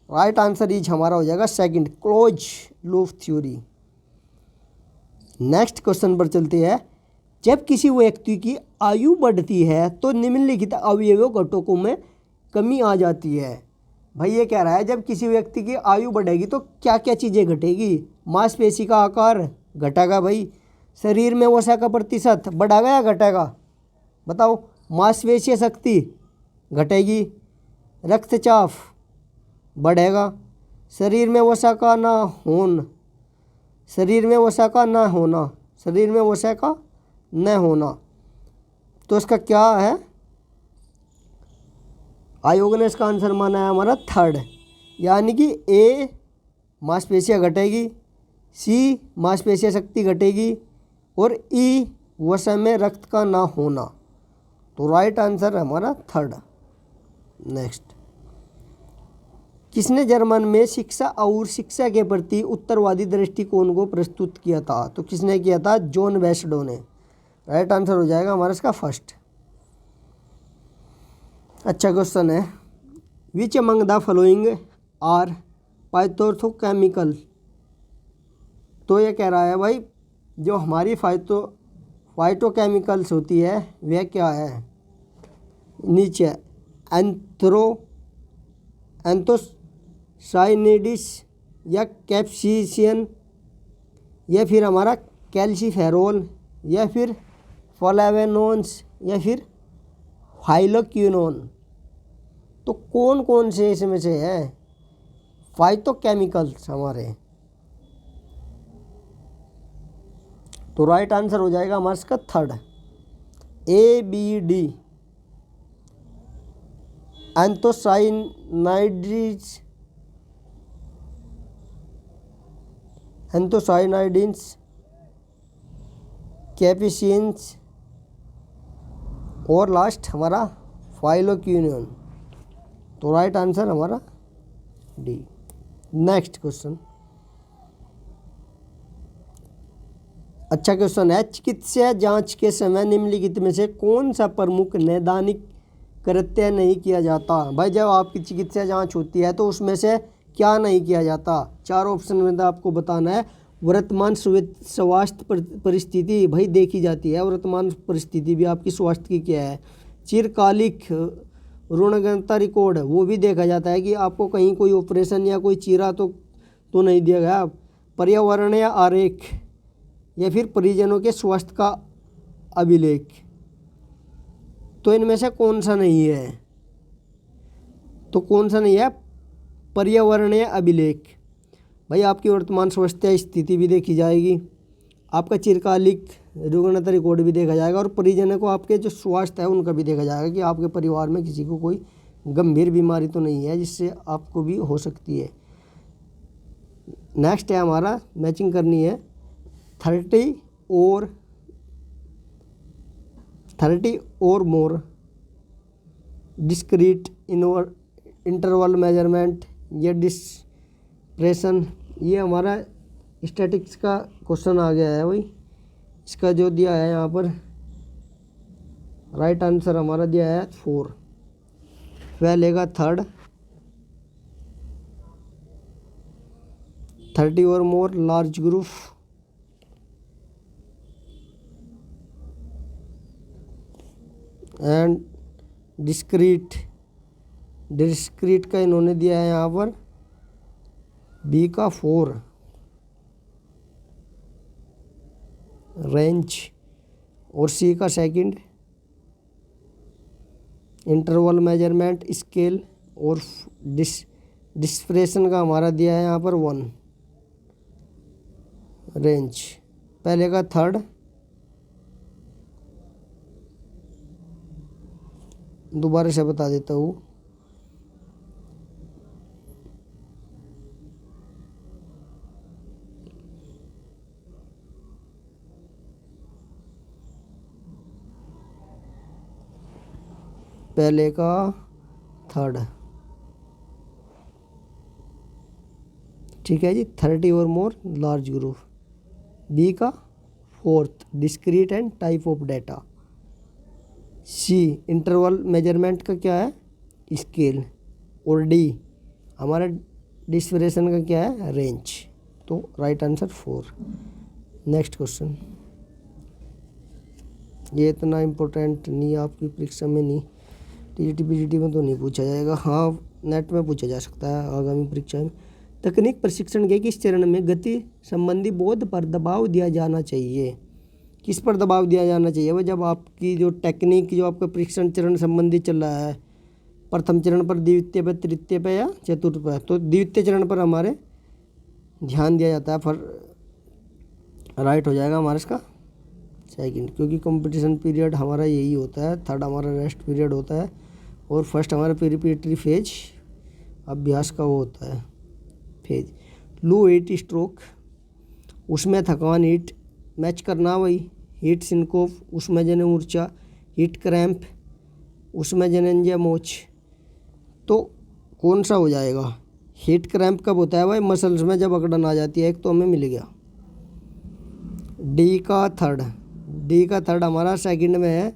Right answer is हमारा हो जाएगा second, close loop theory. Next question पर चलते हैं। जब किसी व्यक्ति की आयु बढ़ती है तो निम्नलिखित अवयवों घटकों में कमी आ जाती है। भाई ये कह रहा है जब किसी व्यक्ति की आयु बढ़ेगी तो क्या क्या चीज़ें घटेगी? मांसपेशी का आकार घटेगा भाई, शरीर में वसा का प्रतिशत बढ़ेगा या घटेगा? बताओ। मांसपेशीय शक्ति घटेगी, रक्तचाप बढ़ेगा, शरीर में वसा का ना होना, शरीर में वसा का ना होना, शरीर में वसा का न होना। तो इसका क्या है? आयोग ने इसका आंसर माना है हमारा थर्ड, यानी कि ए मांसपेशियाँ घटेगी, सी मांसपेशिया शक्ति घटेगी और ई वसा में रक्त का ना होना। तो राइट आंसर हमारा थर्ड। नेक्स्ट। किसने जर्मन में शिक्षा और शिक्षा के प्रति उत्तरवादी दृष्टिकोण को प्रस्तुत किया था? तो किसने किया था? जॉन वेस्डो ने। राइट आंसर हो जाएगा हमारा इसका फर्स्ट। अच्छा क्वेश्चन है। Which among the following are phytochemical. तो ये कह रहा है भाई जो हमारी फाइटोकेमिकल्स होती है वह क्या है? नीचे एंथोसाइनिडिस या कैप्सिसियन या फिर हमारा कैल्सीफेरोल या फिर फ्लेवेनोन्स या फिर फाइलोक्विनोन। तो कौन कौन से इसमें से है फाइटोकेमिकल्स हमारे? तो राइट आंसर हो जाएगा हमारा इसका थर्ड, ABD। एंथोसाइनाइडिन्स, कैप्सिसियंस और लास्ट हमारा फाइलोक्विनोन। तो राइट आंसर हमारा डी। Next question. अच्छा क्वेश्चन है। चिकित्सा जांच के समय निम्नलिखित में से कौन सा प्रमुख नैदानिक कृत्य नहीं किया जाता? भाई जब आपकी चिकित्सा जांच होती है तो उसमें से क्या नहीं किया जाता? चार ऑप्शन में आपको बताना है। वर्तमान स्वास्थ्य परिस्थिति भाई देखी जाती है, वर्तमान परिस्थिति भी आपकी स्वास्थ्य की क्या है। चिरकालिक ऋणग्रंथा रिकॉर्ड वो भी देखा जाता है कि आपको कहीं कोई ऑपरेशन या कोई चीरा तो नहीं दिया गया। पर्यावरणीय आरेख या फिर परिजनों के स्वास्थ्य का अभिलेख। तो इनमें से कौन सा नहीं है? तो कौन सा नहीं है? पर्यावरणीय अभिलेख। भाई आपकी वर्तमान स्वास्थ्य स्थिति भी देखी जाएगी, आपका चिरकालिक रुग्णता रिकॉर्ड भी देखा जाएगा और परिजनों को आपके जो स्वास्थ्य है उनका भी देखा जाएगा कि आपके परिवार में किसी को कोई गंभीर बीमारी तो नहीं है जिससे आपको भी हो सकती है। नेक्स्ट है हमारा मैचिंग करनी है 30 और मोर डिस्क्रीट इंटरवल मेजरमेंट या डिस्प्रेशन। ये हमारा स्टैटिक्स का क्वेश्चन आ गया है भाई। इसका जो दिया है यहाँ पर राइट आंसर हमारा दिया है 4। वह लेगा 30 और मोर लार्ज ग्रुप एंड डिस्क्रीट का इन्होंने दिया है यहाँ पर बी का 4 रेंज और सी का सेकंड इंटरवल मेजरमेंट स्केल और डिस्प्रेशन का हमारा दिया है यहाँ पर 1 रेंज। पहले का 3 दोबारा से बता देता हूँ। पहले का 3 ठीक है जी 30 और मोर लार्ज ग्रुप। बी का 4 discrete and type of data. C interval measurement का क्या है स्केल और डी हमारा डिस्प्रेशन का क्या है रेंज। तो राइट आंसर 4। नेक्स्ट क्वेश्चन ये इतना इम्पोर्टेंट नहीं आपकी परीक्षा में नहीं टीजीटी पीजीटी में तो नहीं पूछा जाएगा। हाँ नेट में पूछा जा सकता है आगामी परीक्षा में। तकनीक प्रशिक्षण के किस चरण में गति संबंधी बोध पर दबाव दिया जाना चाहिए। किस पर दबाव दिया जाना चाहिए वह जब आपकी जो टेक्निक जो आपका प्रशिक्षण चरण संबंधी चल रहा है प्रथम चरण पर द्वितीय पर तृतीय पर या चतुर्थ पर। तो द्वितीय चरण पर हमारे ध्यान दिया जाता है पर राइट हो जाएगा हमारा इसका सेकंड क्योंकि कंपटीशन पीरियड हमारा यही होता है। 3rd हमारा रेस्ट पीरियड होता है और 1st हमारा प्रिपरेटरी फेज अभ्यास का वो होता है फेज। लो हीट स्ट्रोक उसमें थकान हीट मैच करना वही हीट सिनकोप उसमें जने मूर्छा हीट क्रैम्प उसमें जनंजय मोच। तो कौन सा हो जाएगा। हीट क्रैम्प कब होता है भाई मसल्स में जब अकड़न आ जाती है। एक तो हमें मिल गया डी का 3rd हमारा सेकंड में है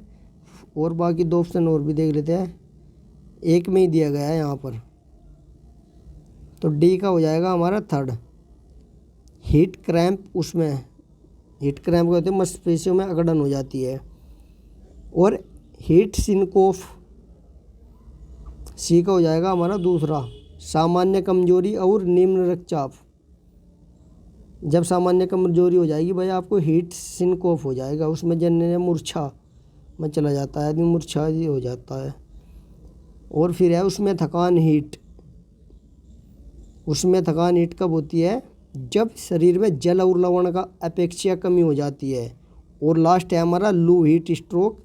और बाकी 2 ऑप्शन और भी देख लेते हैं। एक में ही दिया गया है यहाँ पर तो डी का हो जाएगा हमारा 3rd। हीट क्रैम्प उसमें हीट क्रैम्प कहते हैं मांसपेशियों में अकड़न हो जाती है। और हीट सिनकोफ सी का हो जाएगा हमारा दूसरा। सामान्य कमजोरी और निम्न रक्तचाप जब सामान्य कमजोरी हो जाएगी भाई आपको हीट सिनकोफ हो जाएगा उसमें जन्य मूर्छा में चला जाता है आदमी मूर्छा ही हो जाता है। और फिर है उसमें थकान हीट कब होती है जब शरीर में जल और लवण का अपेक्षया कमी हो जाती है। और लास्ट है हमारा लो हीट स्ट्रोक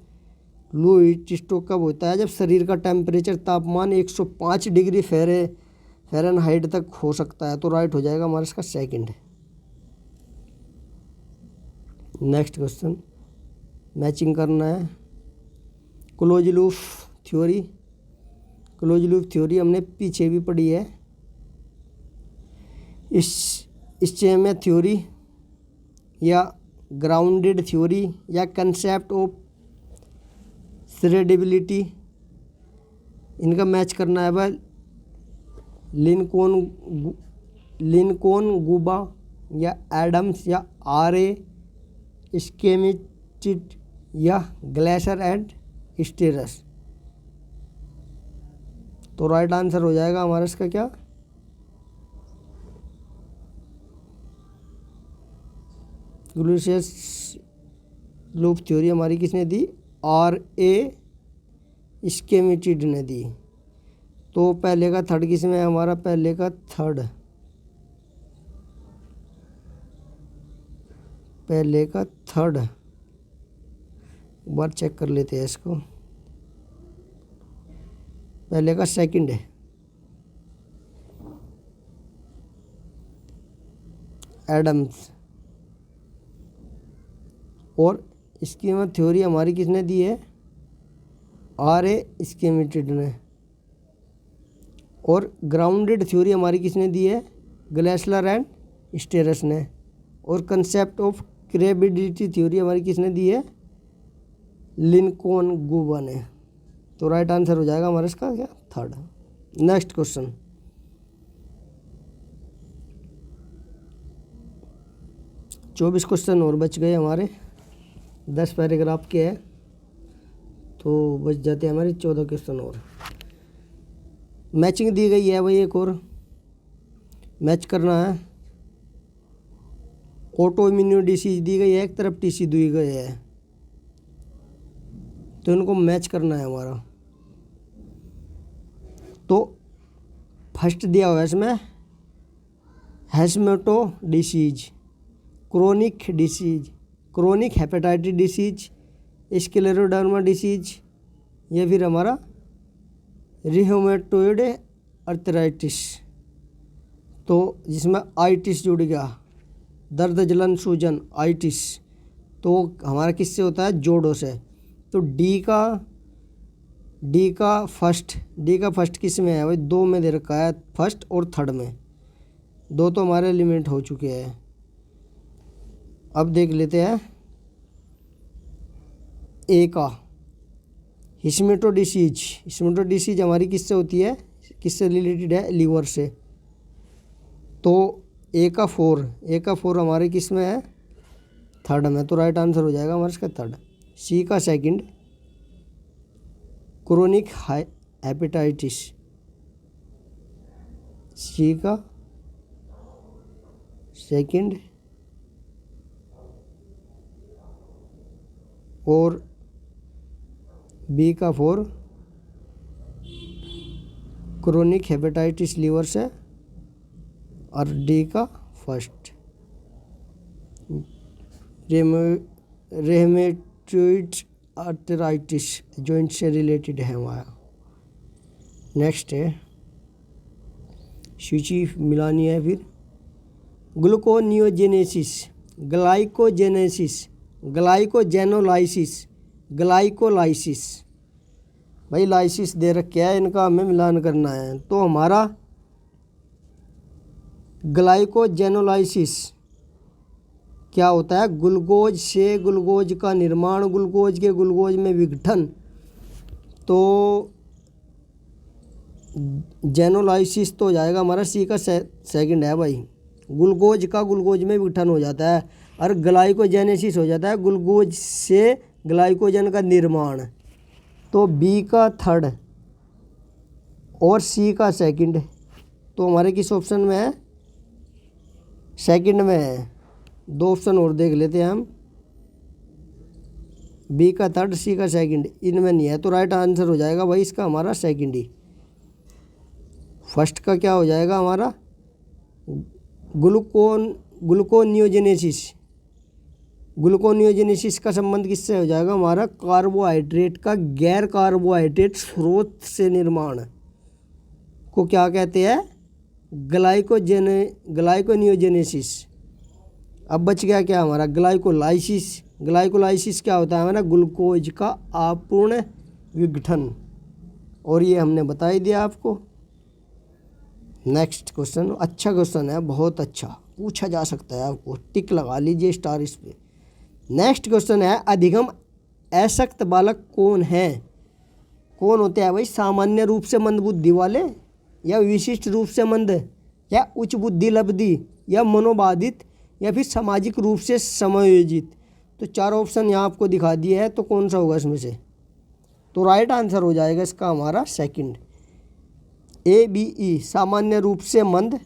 कब होता है जब शरीर का टेम्परेचर तापमान 105 डिग्री फ़ारेनहाइट तक हो सकता है। तो राइट हो जाएगा हमारा इसका सेकंड। नेक्स्ट क्वेश्चन मैचिंग करना है क्लोज लूप थ्योरी हमने पीछे भी पढ़ी है। इस में थ्योरी या ग्राउंडेड थ्योरी या कंसेप्ट ऑफ श्रेडिबिलिटी इनका मैच करना है भाई लिनकोन गुबा या एडम्स या आर.ए. स्केमिचिड या ग्लेशर एंड स्टेरस। तो राइट आंसर हो जाएगा हमारा इसका क्या ग्लूसियस लूप थ्योरी हमारी किसने दी आर.ए. स्केमिचिड ने दी। तो पहले का 3rd किस में है हमारा पहले का 3rd पहले का थर्ड, एक बार चेक कर लेते हैं इसको। पहले का सेकंड है, एडम्स। और स्कीमा थ्योरी हमारी किसने दी है? R.A. स्कीमेटेड ने। और ग्राउंडेड थ्योरी हमारी किसने दी है? ग्लेसलर एंड स्टेरस ने। और कंसेप्ट ऑफ क्रेबिलिटी थ्योरी हमारी किसने दी है? लिंकन गुबा ने। तो राइट आंसर हो जाएगा हमारा इसका क्या? थर्ड। नेक्स्ट क्वेश्चन, चौबीस क्वेश्चन और बच गए हमारे, 10 पैराग्राफ के हैं, तो बच जाते हैं हमारे 14 क्वेश्चन और। मैचिंग दी गई है भाई, एक और मैच करना है। ऑटो इम्यून डिसीज दी गई है, एक तरफ टीसी दी गई है, तो इनको मैच करना है हमारा। तो फर्स्ट दिया हुआ है इसमें Hashimoto disease, chronic disease, chronic hepatitis disease, scleroderma disease, या फिर हमारा रिहेमेटोइड अर्थराइटिस। तो जिसमें आइटिस जुड़ गया, दर्द जलन सूजन आइटिस, तो हमारा किससे होता है? जोड़ों से। तो डी का फर्स्ट किस में है भाई? 2 में दे रखा है, फर्स्ट और थर्ड में। 2 तो हमारे एलिमिनेट हो चुके हैं। अब देख लेते हैं ए का, हिस्मेटो डिसीज। हिस्मेटो डिसीज हमारी किससे होती है? किससे रिलेटेड है? लीवर से। तो ए का 4 हमारे किस में है? थर्ड में। तो राइट आंसर हो जाएगा हमारा इसका थर्ड। सी का सेकंड, क्रोनिक हेपेटाइटिस। सी का सेकंड और बी का 4, क्रोनिक हेपेटाइटिस लीवर से, और डी का फर्स्ट रेहेमेटोइड आर्थराइटिस, जॉइंट से रिलेटेड है हमारा। नेक्स्ट है सूची मिलानी है फिर। Gluconeogenesis, glycogenesis, glycogenolysis, glycolysis. भाई लाइसिस दे रखे है, इनका हमें मिलान करना है। तो हमारा ग्लाइकोजेनोलाइसिस क्या होता है? ग्लूकोज से ग्लूकोज का निर्माण, ग्लूकोज के ग्लूकोज में विघटन। तो जेनोलाइसिस तो हो जाएगा हमारा सी का सेकंड है भाई। ग्लूकोज का ग्लूकोज में विघटन हो जाता है, और ग्लाइकोजेनेसिस हो जाता है ग्लूकोज से ग्लाइकोजन का निर्माण। तो बी का थर्ड और सी का सेकंड, तो हमारे किस ऑप्शन में है? सेकंड में है। 2 ऑप्शन और देख लेते हैं हम, बी का थर्ड, सी का सेकंड, इनमें नहीं है। तो राइट आंसर हो जाएगा भाई इसका हमारा सेकंड ही। फर्स्ट का क्या हो जाएगा हमारा? ग्लूकोनियोजेनेसिस। ग्लूकोनियोजेनेसिस का संबंध किससे हो जाएगा हमारा? कार्बोहाइड्रेट का गैर कार्बोहाइड्रेट स्रोत से निर्माण को क्या कहते हैं? ग्लाइकोनियोजेनेसिस। अब बच गया क्या हमारा? ग्लाइकोलाइसिस। ग्लाइकोलाइसिस क्या होता है हमारा? ग्लूकोज का अपूर्ण विघटन, और ये हमने बता ही दिया आपको। नेक्स्ट क्वेश्चन, अच्छा क्वेश्चन है, बहुत अच्छा पूछा जा सकता है, आपको टिक लगा लीजिए स्टार इस पे। नेक्स्ट क्वेश्चन है, अधिगम अशक्त बालक कौन है? कौन होते हैं भाई? सामान्य रूप से मंद बुद्धि वाले, या विशिष्ट रूप से मंद, या उच्च बुद्धि लब्धि, या मनोबाधित, या फिर सामाजिक रूप से समायोजित। तो 4 ऑप्शन यहाँ आपको दिखा दिए हैं, तो कौन सा होगा इसमें से? तो राइट आंसर हो जाएगा इसका हमारा सेकंड, ए बी ई, सामान्य रूप से मंद,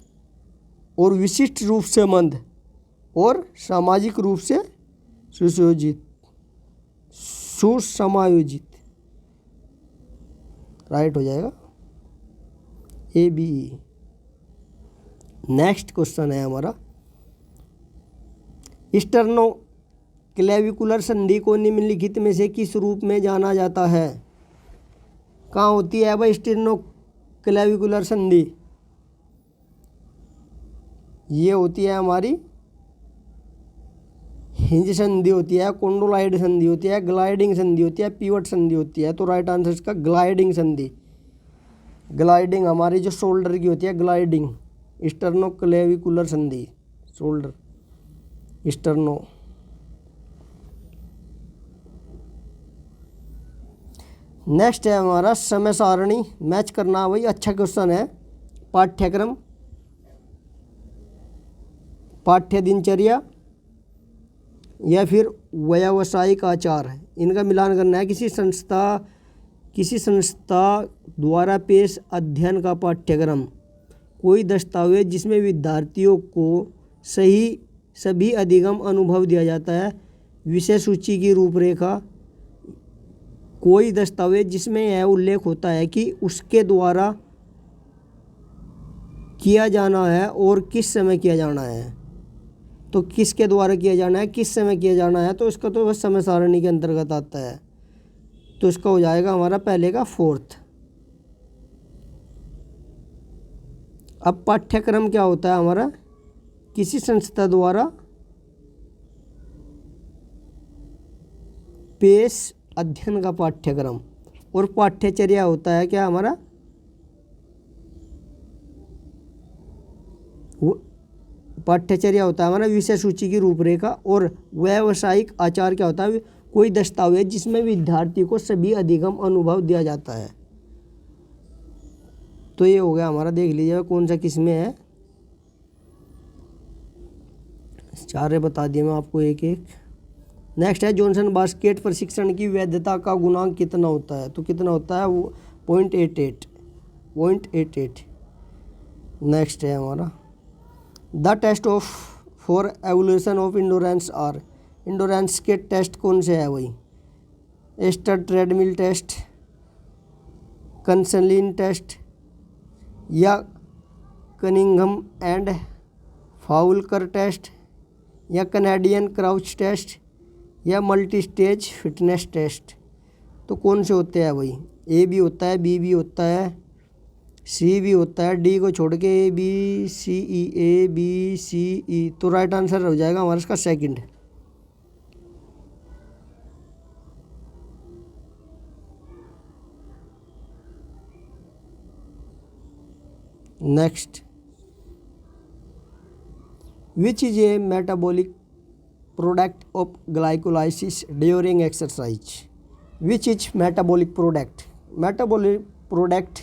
और विशिष्ट रूप से मंद, और सामाजिक रूप से सुसमायोजित। राइट हो जाएगा A B E. Next question है हमारा, क्लेविकुलर संधि को निम्नलिखित में से किस रूप में जाना जाता है? कहाँ होती है भाई स्टेनो क्लेविकुलर संधि? ये होती है हमारी हिंज संधि होती है, कोंडोलाइड संधि होती है, ग्लाइडिंग संधि होती है, पिवट संधि होती है। तो राइट आंसर इसका ग्लाइडिंग संधि। ग्लाइडिंग हमारी जो शोल्डर की होती है, ग्लाइडिंग स्टर्नो क्लेविकुलर संधि, शोल्डर स्टर्नो। नेक्स्ट है हमारा समय सारणी मैच करना। वही अच्छा क्वेश्चन है। पाठ्यक्रम, पाठ्य दिनचर्या या फिर व्यावसायिक आचार, इनका मिलान करना है। किसी संस्था द्वारा पेश अध्ययन का पाठ्यक्रम, कोई दस्तावेज जिसमें विद्यार्थियों को सभी अधिगम अनुभव दिया जाता है। विषय सूची की रूपरेखा, कोई दस्तावेज जिसमें यह उल्लेख होता है कि उसके द्वारा किया जाना है और किस समय किया जाना है। तो किसके द्वारा किया जाना है, किस समय किया जाना है, तो इसका तो बस समय सारणी के अंतर्गत आता है। तो इसका हो जाएगा हमारा पहले का 4th। अब पाठ्यक्रम क्या होता है हमारा? किसी संस्था द्वारा पेश अध्ययन का पाठ्यक्रम। और पाठ्यचर्या होता है क्या हमारा? पाठ्यचर्या होता है हमारा विषय सूची की रूपरेखा। और व्यावसायिक आचार क्या होता है? कोई दस्तावेज जिसमें विद्यार्थी को सभी अधिगम अनुभव दिया जाता है। तो ये हो गया हमारा, देख लीजिएगा कौन सा किस में है। चारे बता दिए मैं आपको एक एक। नेक्स्ट है जॉनसन बास्केट प्रशिक्षण की वैधता का गुणांक कितना होता है? तो कितना होता है? वो 0.88। नेक्स्ट है हमारा the test for evolution of endurance are. Endurance के टेस्ट कौन से है? वही एस्टर ट्रेडमिल टेस्ट, कंसलिन टेस्ट या कनिंघम एंड फाउलकर टेस्ट या कनेडियन क्राउच टेस्ट या मल्टी स्टेज फिटनेस टेस्ट। तो कौन से होते हैं वही? ए भी होता है, बी भी होता है, सी भी होता है, डी को छोड़ के ए बी सी ई। तो राइट आंसर हो जाएगा हमारा इसका 2nd। Next, which is a metabolic product of glycolysis during exercise? Which is metabolic product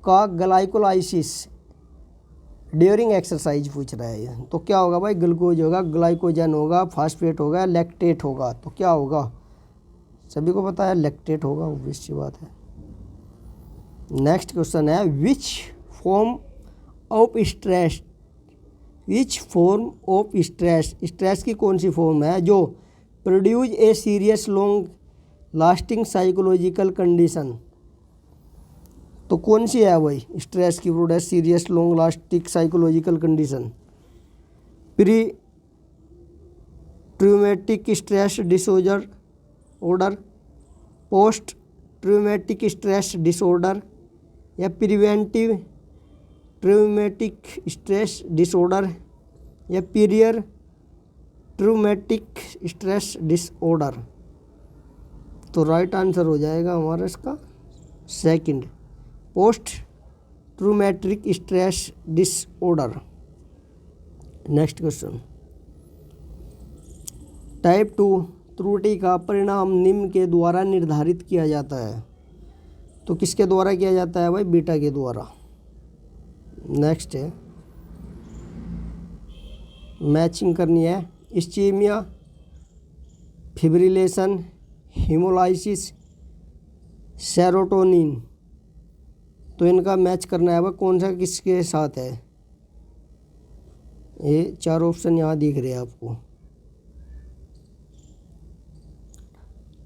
का ग्लाइकोलाइसिस ड्यूरिंग एक्सरसाइज पूछ रहा है। तो क्या होगा भाई? ग्लूकोज होगा, ग्लाइकोजन होगा, फास्फेट होगा, लैक्टेट होगा। तो क्या होगा? सभी को पता है लैक्टेट होगा, ऑब्वियस सी बात है। नेक्स्ट क्वेश्चन है which form of stress, stress की कौन सी फॉर्म है जो produce a serious long lasting psychological condition? तो कौन सी है वही स्ट्रेस की produce serious long lasting psychological condition? Pre traumatic stress disorder, post traumatic stress disorder या प्रिवेंटिव ट्रूमेटिक स्ट्रेस डिसऑर्डर या पीरियर ट्रूमेटिक स्ट्रेस डिसऑर्डर। तो राइट आंसर हो जाएगा हमारा इसका 2nd, post traumatic stress disorder. Next question, type 2 त्रुटि का परिणाम निम्न के द्वारा निर्धारित किया जाता है। तो किसके द्वारा किया जाता है भाई? बीटा के द्वारा। नेक्स्ट है मैचिंग करनी है। Ischaemia, fibrillation, haemolysis, serotonin. तो इनका मैच करना है वह कौन सा किसके साथ है? ये 4 ऑप्शन यहाँ दिख रहे हैं आपको।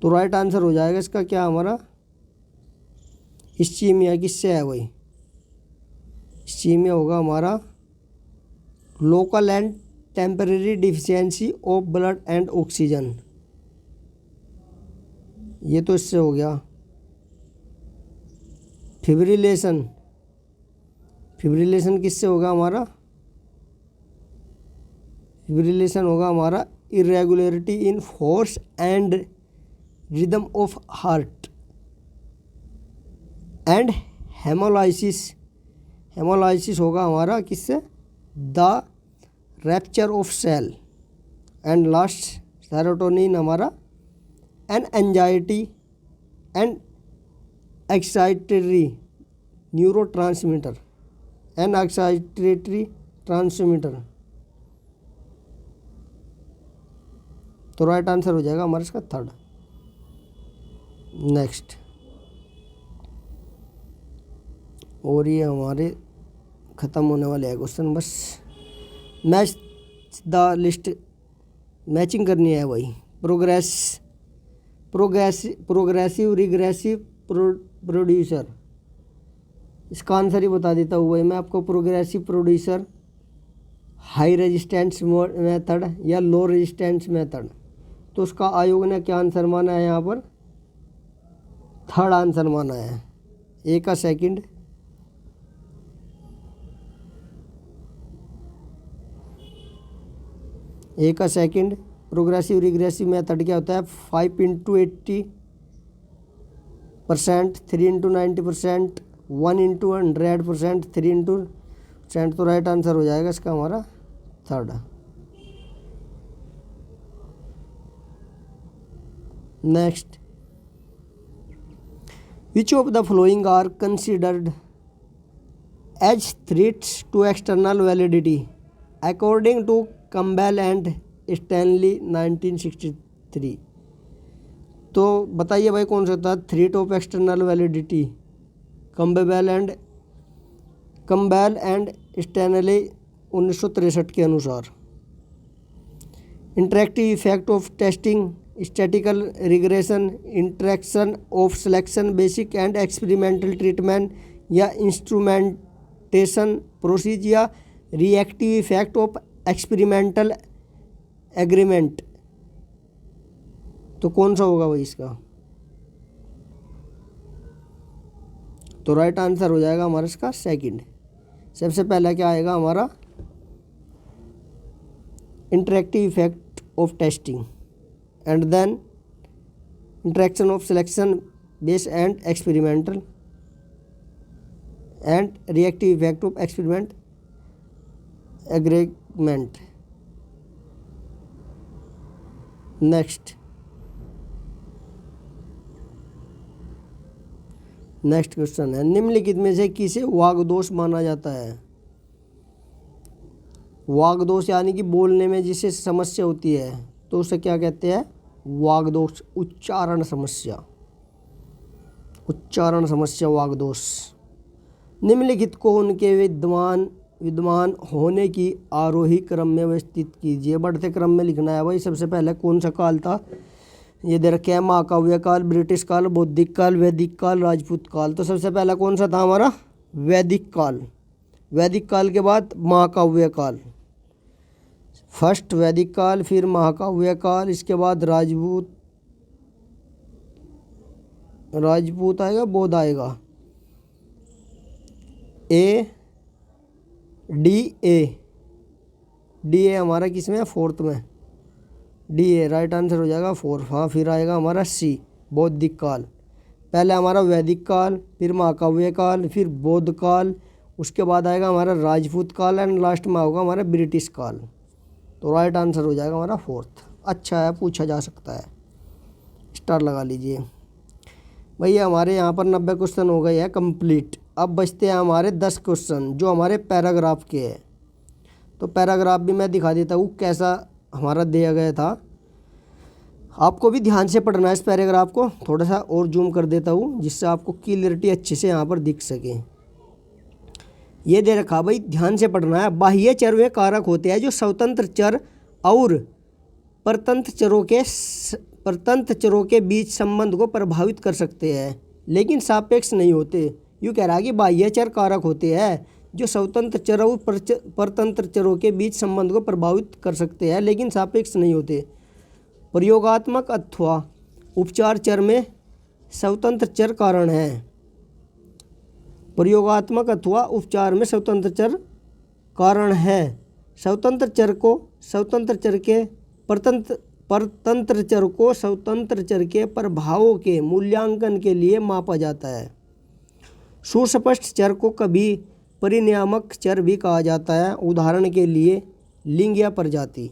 तो राइट आंसर हो जाएगा इसका क्या हमारा? इस्चीमिया किससे है वही? इस्चीमिया होगा हमारा local and temporary deficiency of blood and oxygen, ये तो इससे हो गया। फिब्रिलेशन, फिब्रिलेशन किससे होगा हमारा? फिब्रिलेशन होगा हमारा irregularity in force and rhythm of heart. And haemolysis, haemolysis होगा हमारा किससे? The rupture of cell. And last serotonin हमारा an anxiety and excitatory neuro transmitter, an excitatory transmitter. तो राइट आंसर हो जाएगा हमारा इसका थर्ड। नेक्स्ट, और ये हमारे ख़त्म होने वाले हैं क्वेश्चन बस। मैच द लिस्ट, मैचिंग करनी है भाई। प्रोग्रेसिव रिग्रेसिव प्रोड्यूसर, इसका आंसर ही बता देता हूँ भाई मैं आपको। Progressive producer, high resistance method या लो रेजिस्टेंस मेथड। तो उसका आयोग ने क्या आंसर माना है यहाँ पर? थर्ड आंसर माना है। ए का सेकंड, ए का सेकंड। प्रोग्रेसिव रिग्रेसिव मेथड क्या होता है? 5 × 80%, 3 × 90%, 1 × 100%, 3 × 100%। तो राइट आंसर हो जाएगा इसका हमारा third. Next, which of the following are considered as threats to external validity according to Campbell and Stanley 1963। तो बताइए भाई कौन सा था threat of external validity? Campbell and Stanley 1963 के अनुसार। Interactive effect of testing, statistical regression, interaction of selection, basic and experimental treatment या instrumentation process या reactive effect of experimental agreement. तो कौन सा होगा भाई इसका? तो राइट आंसर हो जाएगा हमारा इसका सेकंड। सबसे पहला क्या आएगा हमारा? Interactive effect of testing, and then interaction of selection base and experimental, and reactive effect of experiment agreement. Next question है, निम्नलिखित में से किसे वाग्दोष माना जाता है? वाग्दोष यानी कि बोलने में जिसे समस्या होती है तो उसे क्या कहते हैं? वाग्दोष। उच्चारण समस्या, उच्चारण समस्या वाग्दोष। निम्नलिखित को उनके विद्यमान होने की आरोही क्रम में व्यवस्थित कीजिए। बढ़ते क्रम में लिखना है भाई। सबसे पहले कौन सा काल था? ये दे रखे हैं महाकाव्य काल, ब्रिटिश काल, बौद्धिक काल, वैदिक काल, राजपूत काल। तो सबसे पहला कौन सा था हमारा? वैदिक काल। वैदिक काल के बाद महाकाव्य काल। फर्स्ट वैदिक काल, फिर महाकाव्य काल, इसके बाद राजपूत आएगा, बौद्ध आएगा। डी ए हमारा किस में? फोर्थ में। डी ए राइट आंसर हो जाएगा 4। हाँ, फिर आएगा हमारा सी बौद्धिक काल। पहले हमारा वैदिक काल, फिर महाकाव्य काल, फिर बौद्ध काल, उसके बाद आएगा हमारा राजपूत काल, एंड लास्ट में होगा हमारा ब्रिटिश काल। तो राइट आंसर हो जाएगा हमारा 4th। अच्छा है, पूछा जा सकता है, स्टार लगा लीजिए भैया। हमारे यहाँ पर 90 क्वेश्चन हो गए हैं कंप्लीट। अब बचते हैं हमारे 10 क्वेश्चन जो हमारे पैराग्राफ के हैं। तो पैराग्राफ भी मैं दिखा देता हूँ कैसा हमारा दिया गया था। आपको भी ध्यान से पढ़ना है इस पैराग्राफ को। थोड़ा सा और जूम कर देता हूँ जिससे आपको क्लियरिटी अच्छे से यहाँ पर दिख सके। ये दे रखा भाई, ध्यान से पढ़ना है। बाह्य चर वे कारक होते हैं जो स्वतंत्र चर और परतंत्र चरों के बीच संबंध को प्रभावित कर सकते हैं लेकिन सापेक्ष नहीं होते। यूँ कह रहा है कि बाह्य चर कारक होते हैं जो स्वतंत्र चर और परतंत्र चरों के बीच संबंध को प्रभावित कर सकते हैं लेकिन सापेक्ष नहीं होते। प्रयोगात्मक अथवा उपचार चर में स्वतंत्र चर कारण है। प्रयोगात्मक अथवा उपचार में स्वतंत्र चर कारण है। स्वतंत्र चर को स्वतंत्र चर के परतंत्र चर को स्वतंत्र चर के प्रभावों के मूल्यांकन के लिए मापा जाता है। सुस्पष्ट चर को कभी परिनियामक चर भी कहा जाता है, उदाहरण के लिए लिंग या प्रजाति।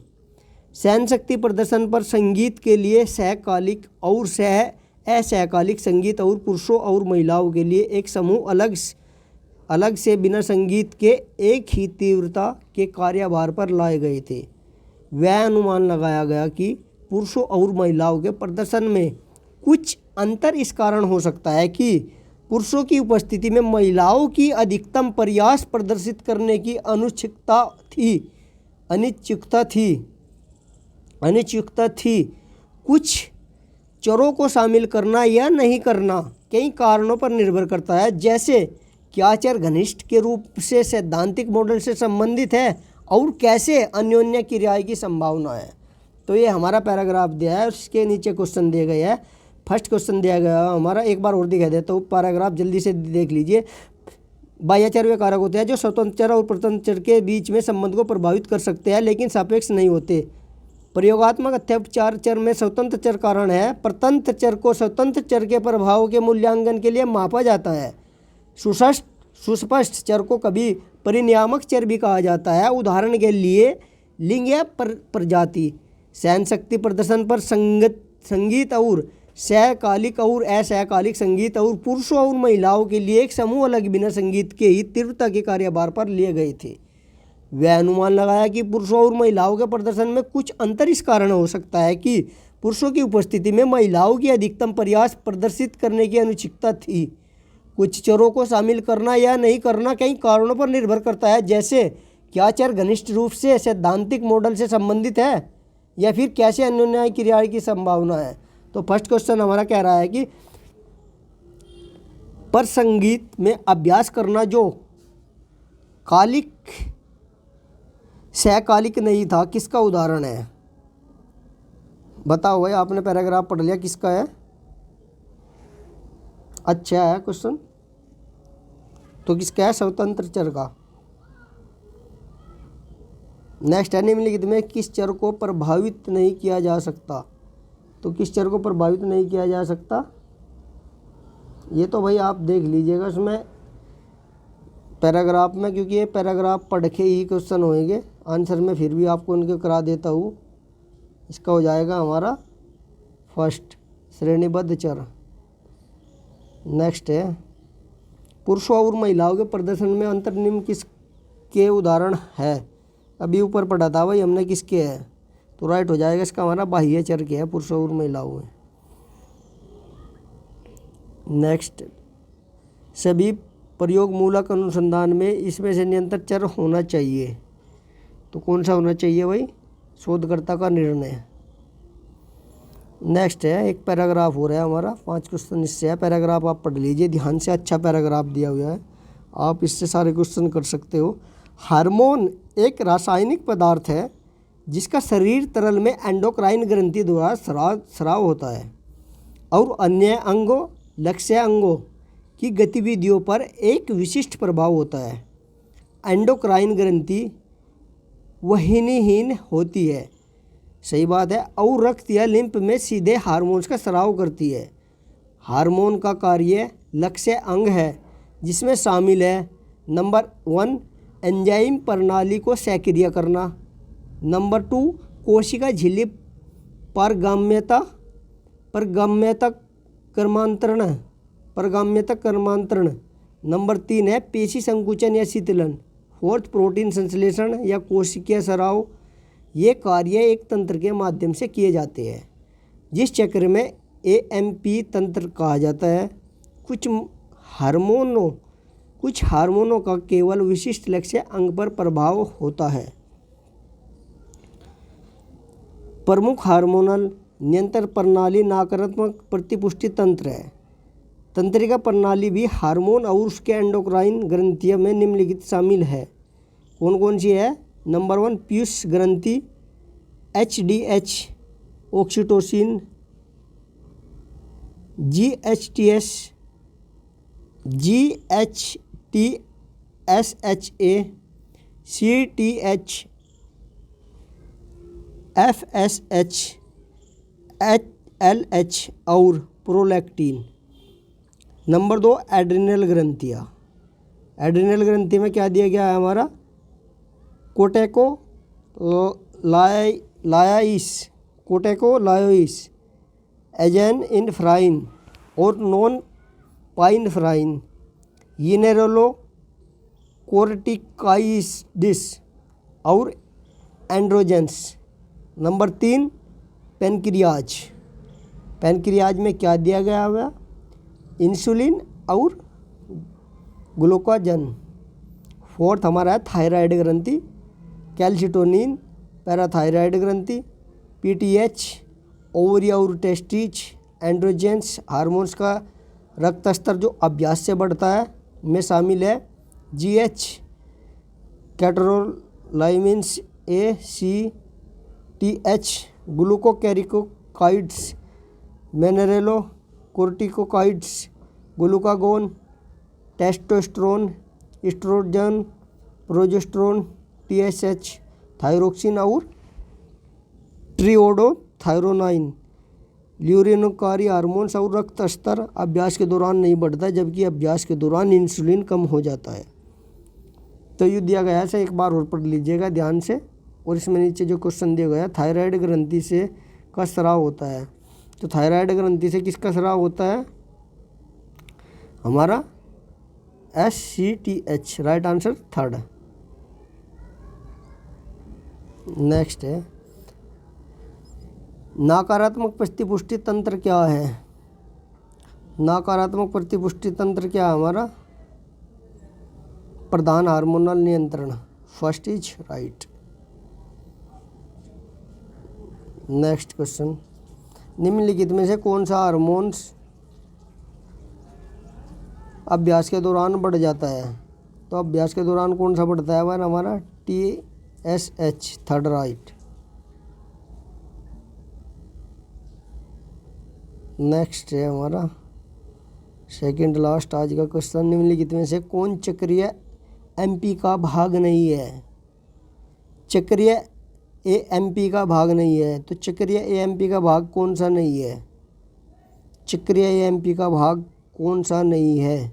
सहन शक्ति प्रदर्शन पर संगीत के लिए सहकालिक और असहकालिक संगीत और पुरुषों और महिलाओं के लिए एक समूह अलग से बिना संगीत के एक ही तीव्रता के कार्यभार पर लाए गए थे। वह अनुमान लगाया गया कि पुरुषों और महिलाओं के प्रदर्शन में कुछ अंतर इस कारण हो सकता है कि पुरुषों की उपस्थिति में महिलाओं की अधिकतम प्रयास प्रदर्शित करने की अनिच्छुकता थी। कुछ चरों को शामिल करना या नहीं करना कई कारणों पर निर्भर करता है, जैसे क्या चर घनिष्ठ के रूप से सैद्धांतिक मॉडल से संबंधित है और कैसे अन्योन्य क्रिया की संभावना है। तो ये हमारा पैराग्राफ दिया है, उसके नीचे क्वेश्चन दिए गए हैं। फर्स्ट क्वेश्चन दिया गया हमारा, एक बार और दिखा देता हूँ, पैराग्राफ जल्दी से देख लीजिए। बाह्यचर वे कारक होते हैं जो स्वतंत्र चर और परतंत्र चर के बीच में संबंध को प्रभावित कर सकते हैं लेकिन सापेक्ष नहीं होते। प्रयोगात्मक अथवा चर में स्वतंत्र चर कारण है। परतंत्र चर को स्वतंत्र चर के प्रभाव के मूल्यांकन के लिए मापा जाता है। सुस्पष्ट चर को कभी परिनियामक चर भी कहा जाता है, उदाहरण के लिए लिंग या प्रजाति। सहन शक्ति प्रदर्शन पर संगीत और सहकालिक और असहकालिक संगीत और पुरुषों और महिलाओं के लिए एक समूह अलग बिना संगीत के ही तीव्रता के कार्यभार पर लिए गए थे। वह अनुमान लगाया कि पुरुषों और महिलाओं के प्रदर्शन में कुछ अंतर इस कारण हो सकता है कि पुरुषों की उपस्थिति में महिलाओं की अधिकतम प्रयास प्रदर्शित करने की अनुचितता थी। कुछ चरों को शामिल करना या नहीं करना कई कारणों पर निर्भर करता है, जैसे क्या चर घनिष्ठ रूप से सैद्धांतिक मॉडल से संबंधित है या फिर कैसे अन्योन्याय क्रिया की संभावना है। तो फर्स्ट क्वेश्चन हमारा कह रहा है कि पर संगीत में अभ्यास करना जो सहकालिक नहीं था, किसका उदाहरण है? बताओ भाई, आपने पैराग्राफ पढ़ लिया, किसका है? अच्छा है क्वेश्चन, तो किसका है? स्वतंत्र चर का। नेक्स्ट है, निम्नलिखित में किस चर को प्रभावित नहीं किया जा सकता? तो किस चर को प्रभावित नहीं किया जा सकता, ये तो भाई आप देख लीजिएगा उसमें पैराग्राफ में, क्योंकि ये पैराग्राफ पढ़ के ही क्वेश्चन होंगे। आंसर में फिर भी आपको उनके करा देता हूँ। इसका हो जाएगा हमारा फर्स्ट श्रेणीबद्ध चर। नेक्स्ट है, पुरुषों और महिलाओं के प्रदर्शन में अंतर निम्न किसके उदाहरण है? अभी ऊपर पढ़ा था भाई हमने, किसके है? तो राइट हो जाएगा इसका हमारा बाह्य चर के है, पुरुषों और महिलाओं में। नेक्स्ट, सभी प्रयोगमूलक अनुसंधान में इसमें से निरंतर चर होना चाहिए। तो कौन सा होना चाहिए भाई? शोधकर्ता का निर्णय। नेक्स्ट है, एक पैराग्राफ हो रहा है हमारा, 5 क्वेश्चन इससे है। पैराग्राफ आप पढ़ लीजिए ध्यान से, अच्छा पैराग्राफ दिया हुआ है, आप इससे सारे क्वेश्चन कर सकते हो। हार्मोन एक रासायनिक पदार्थ है जिसका शरीर तरल में एंडोक्राइन ग्रंथि द्वारा स्राव होता है और अन्य अंगों, लक्ष्य अंगों की गतिविधियों पर एक विशिष्ट प्रभाव होता है। एंडोक्राइन ग्रंथि वहनीहीन होती है, सही बात है, और रक्त या लिम्फ में सीधे हार्मोन्स का स्राव करती है। हार्मोन का कार्य लक्ष्य अंग है जिसमें शामिल है नंबर 1 एंजाइम प्रणाली को सक्रिय करना, नंबर 2 कोशिका झिल्ली परगाम्यता कर्मांतरण, नंबर 3 है पेशी संकुचन या शीतलन, 4th प्रोटीन संश्लेषण या कोशिकीय स्राव। ये कार्य एक तंत्र के माध्यम से किए जाते हैं जिस चक्र में AMP तंत्र कहा जाता है। कुछ हार्मोनों का केवल विशिष्ट लक्ष्य अंग पर प्रभाव होता है। प्रमुख हार्मोनल नियंत्रण प्रणाली नकारात्मक प्रतिपुष्टि तंत्र है तंत्रिका प्रणाली भी हार्मोन और उसके एंडोक्राइन ग्रंथियों में निम्नलिखित शामिल है। कौन कौन सी है? नंबर 1 पीयूष ग्रंथि, HDH, oxytocin, GHTS, GHTSHA, CTH, FSH, LH और प्रोलैक्टिन। नंबर 2 एड्रिनल ग्रंथियाँ। एड्रिनल ग्रंथि में क्या दिया गया है हमारा? कोटेकोलायोइस, एजेनइनफ्राइन और नॉन पाइनफ्राइन, यिनेरोलो कोर्टिकाइडिस और एंड्रोजेंस। Number 3 pancreas. पेनक्रियाज में क्या दिया गया है? इंसुलिन और ग्लूकागन। 4th हमारा है थायराइड ग्रंथि, कैल्शिटोनिन, पैराथायराइड ग्रंथि, PTH, ओवरी और टेस्टिज, एंड्रोजेंस, हार्मोन्स का रक्त स्तर जो अभ्यास से बढ़ता है में शामिल है, GH, catecholamines, ACTH, glucocorticoids, mineralocorticoids, glucagon, testosterone, oestrogen, progesterone, TSH, thyroxine और ट्रियोडोथायरोनाइन। ल्यूरिनोकारी हार्मोन्स और रक्त स्तर अभ्यास के दौरान नहीं बढ़ता, जबकि अभ्यास के दौरान इंसुलिन कम हो जाता है। तो ये दिया गया है, एक बार और पढ़ लीजिएगा ध्यान से। और इसमें नीचे जो क्वेश्चन दिया गया है, थायराइड ग्रंथि से का स्राव होता है। तो थायराइड ग्रंथि से किसका स्राव होता है? हमारा SCTH। Right answer 3rd। Next है नकारात्मक प्रतिपुष्टि तंत्र क्या है? नकारात्मक प्रतिपुष्टि तंत्र क्या है हमारा? प्रधान हार्मोनल नियंत्रण। First is right. Next question, निम्नलिखित में से कौन सा हार्मोन्स अभ्यास के दौरान बढ़ जाता है? तो अभ्यास के दौरान कौन सा बढ़ता है वह हमारा? TSH। 3rd right. नेक्स्ट है हमारा सेकंड लास्ट आज का क्वेश्चन, निम्नलिखित में से कौन चक्रीय MP का भाग नहीं है? चक्रीय AMP का भाग नहीं है। तो चक्रीय AMP का भाग कौन सा नहीं है? चक्रीय AMP का भाग कौन सा नहीं है?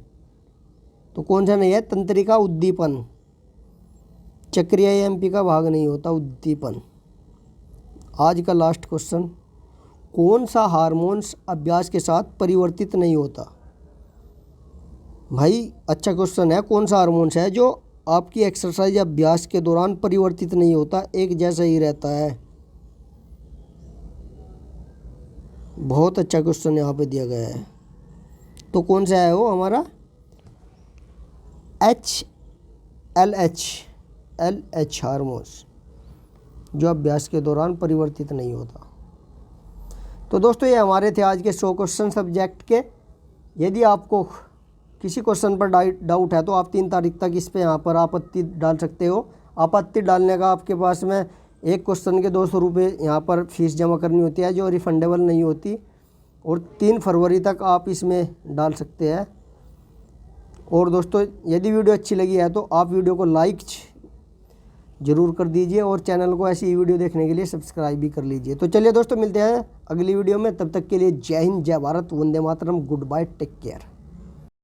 तो कौन सा नहीं है? तंत्रिका उद्दीपन। चक्रीय AMP का भाग नहीं होता उद्दीपन। आज का लास्ट क्वेश्चन, कौन सा हार्मोन्स अभ्यास के साथ परिवर्तित नहीं होता? भाई अच्छा क्वेश्चन है। कौन सा हार्मोन्स है जो आपकी एक्सरसाइज अभ्यास के दौरान परिवर्तित नहीं होता, एक जैसा ही रहता है? बहुत अच्छा क्वेश्चन यहाँ पे दिया गया है। तो कौन सा है वो हमारा? LH हार्मोन्स जो अभ्यास के दौरान परिवर्तित नहीं होता। तो दोस्तों ये हमारे थे आज के 100 क्वेश्चन सब्जेक्ट के। यदि आपको किसी क्वेश्चन पर डाउट है तो आप 3 तारीख तक इस पे यहाँ पर आपत्ति डाल सकते हो। आपत्ति डालने का आपके पास में एक क्वेश्चन के 200 रुपये यहाँ पर फीस जमा करनी होती है जो रिफंडेबल नहीं होती, और 3 फरवरी तक आप इसमें डाल सकते हैं। और दोस्तों यदि वीडियो अच्छी लगी है तो आप वीडियो को लाइक ज़रूर कर दीजिए और चैनल को ऐसी वीडियो देखने के लिए सब्सक्राइब भी कर लीजिए। तो चलिए दोस्तों मिलते हैं अगली वीडियो में, तब तक के लिए जय हिंद, जय Bharat, Vande Mataram, good bye, take care.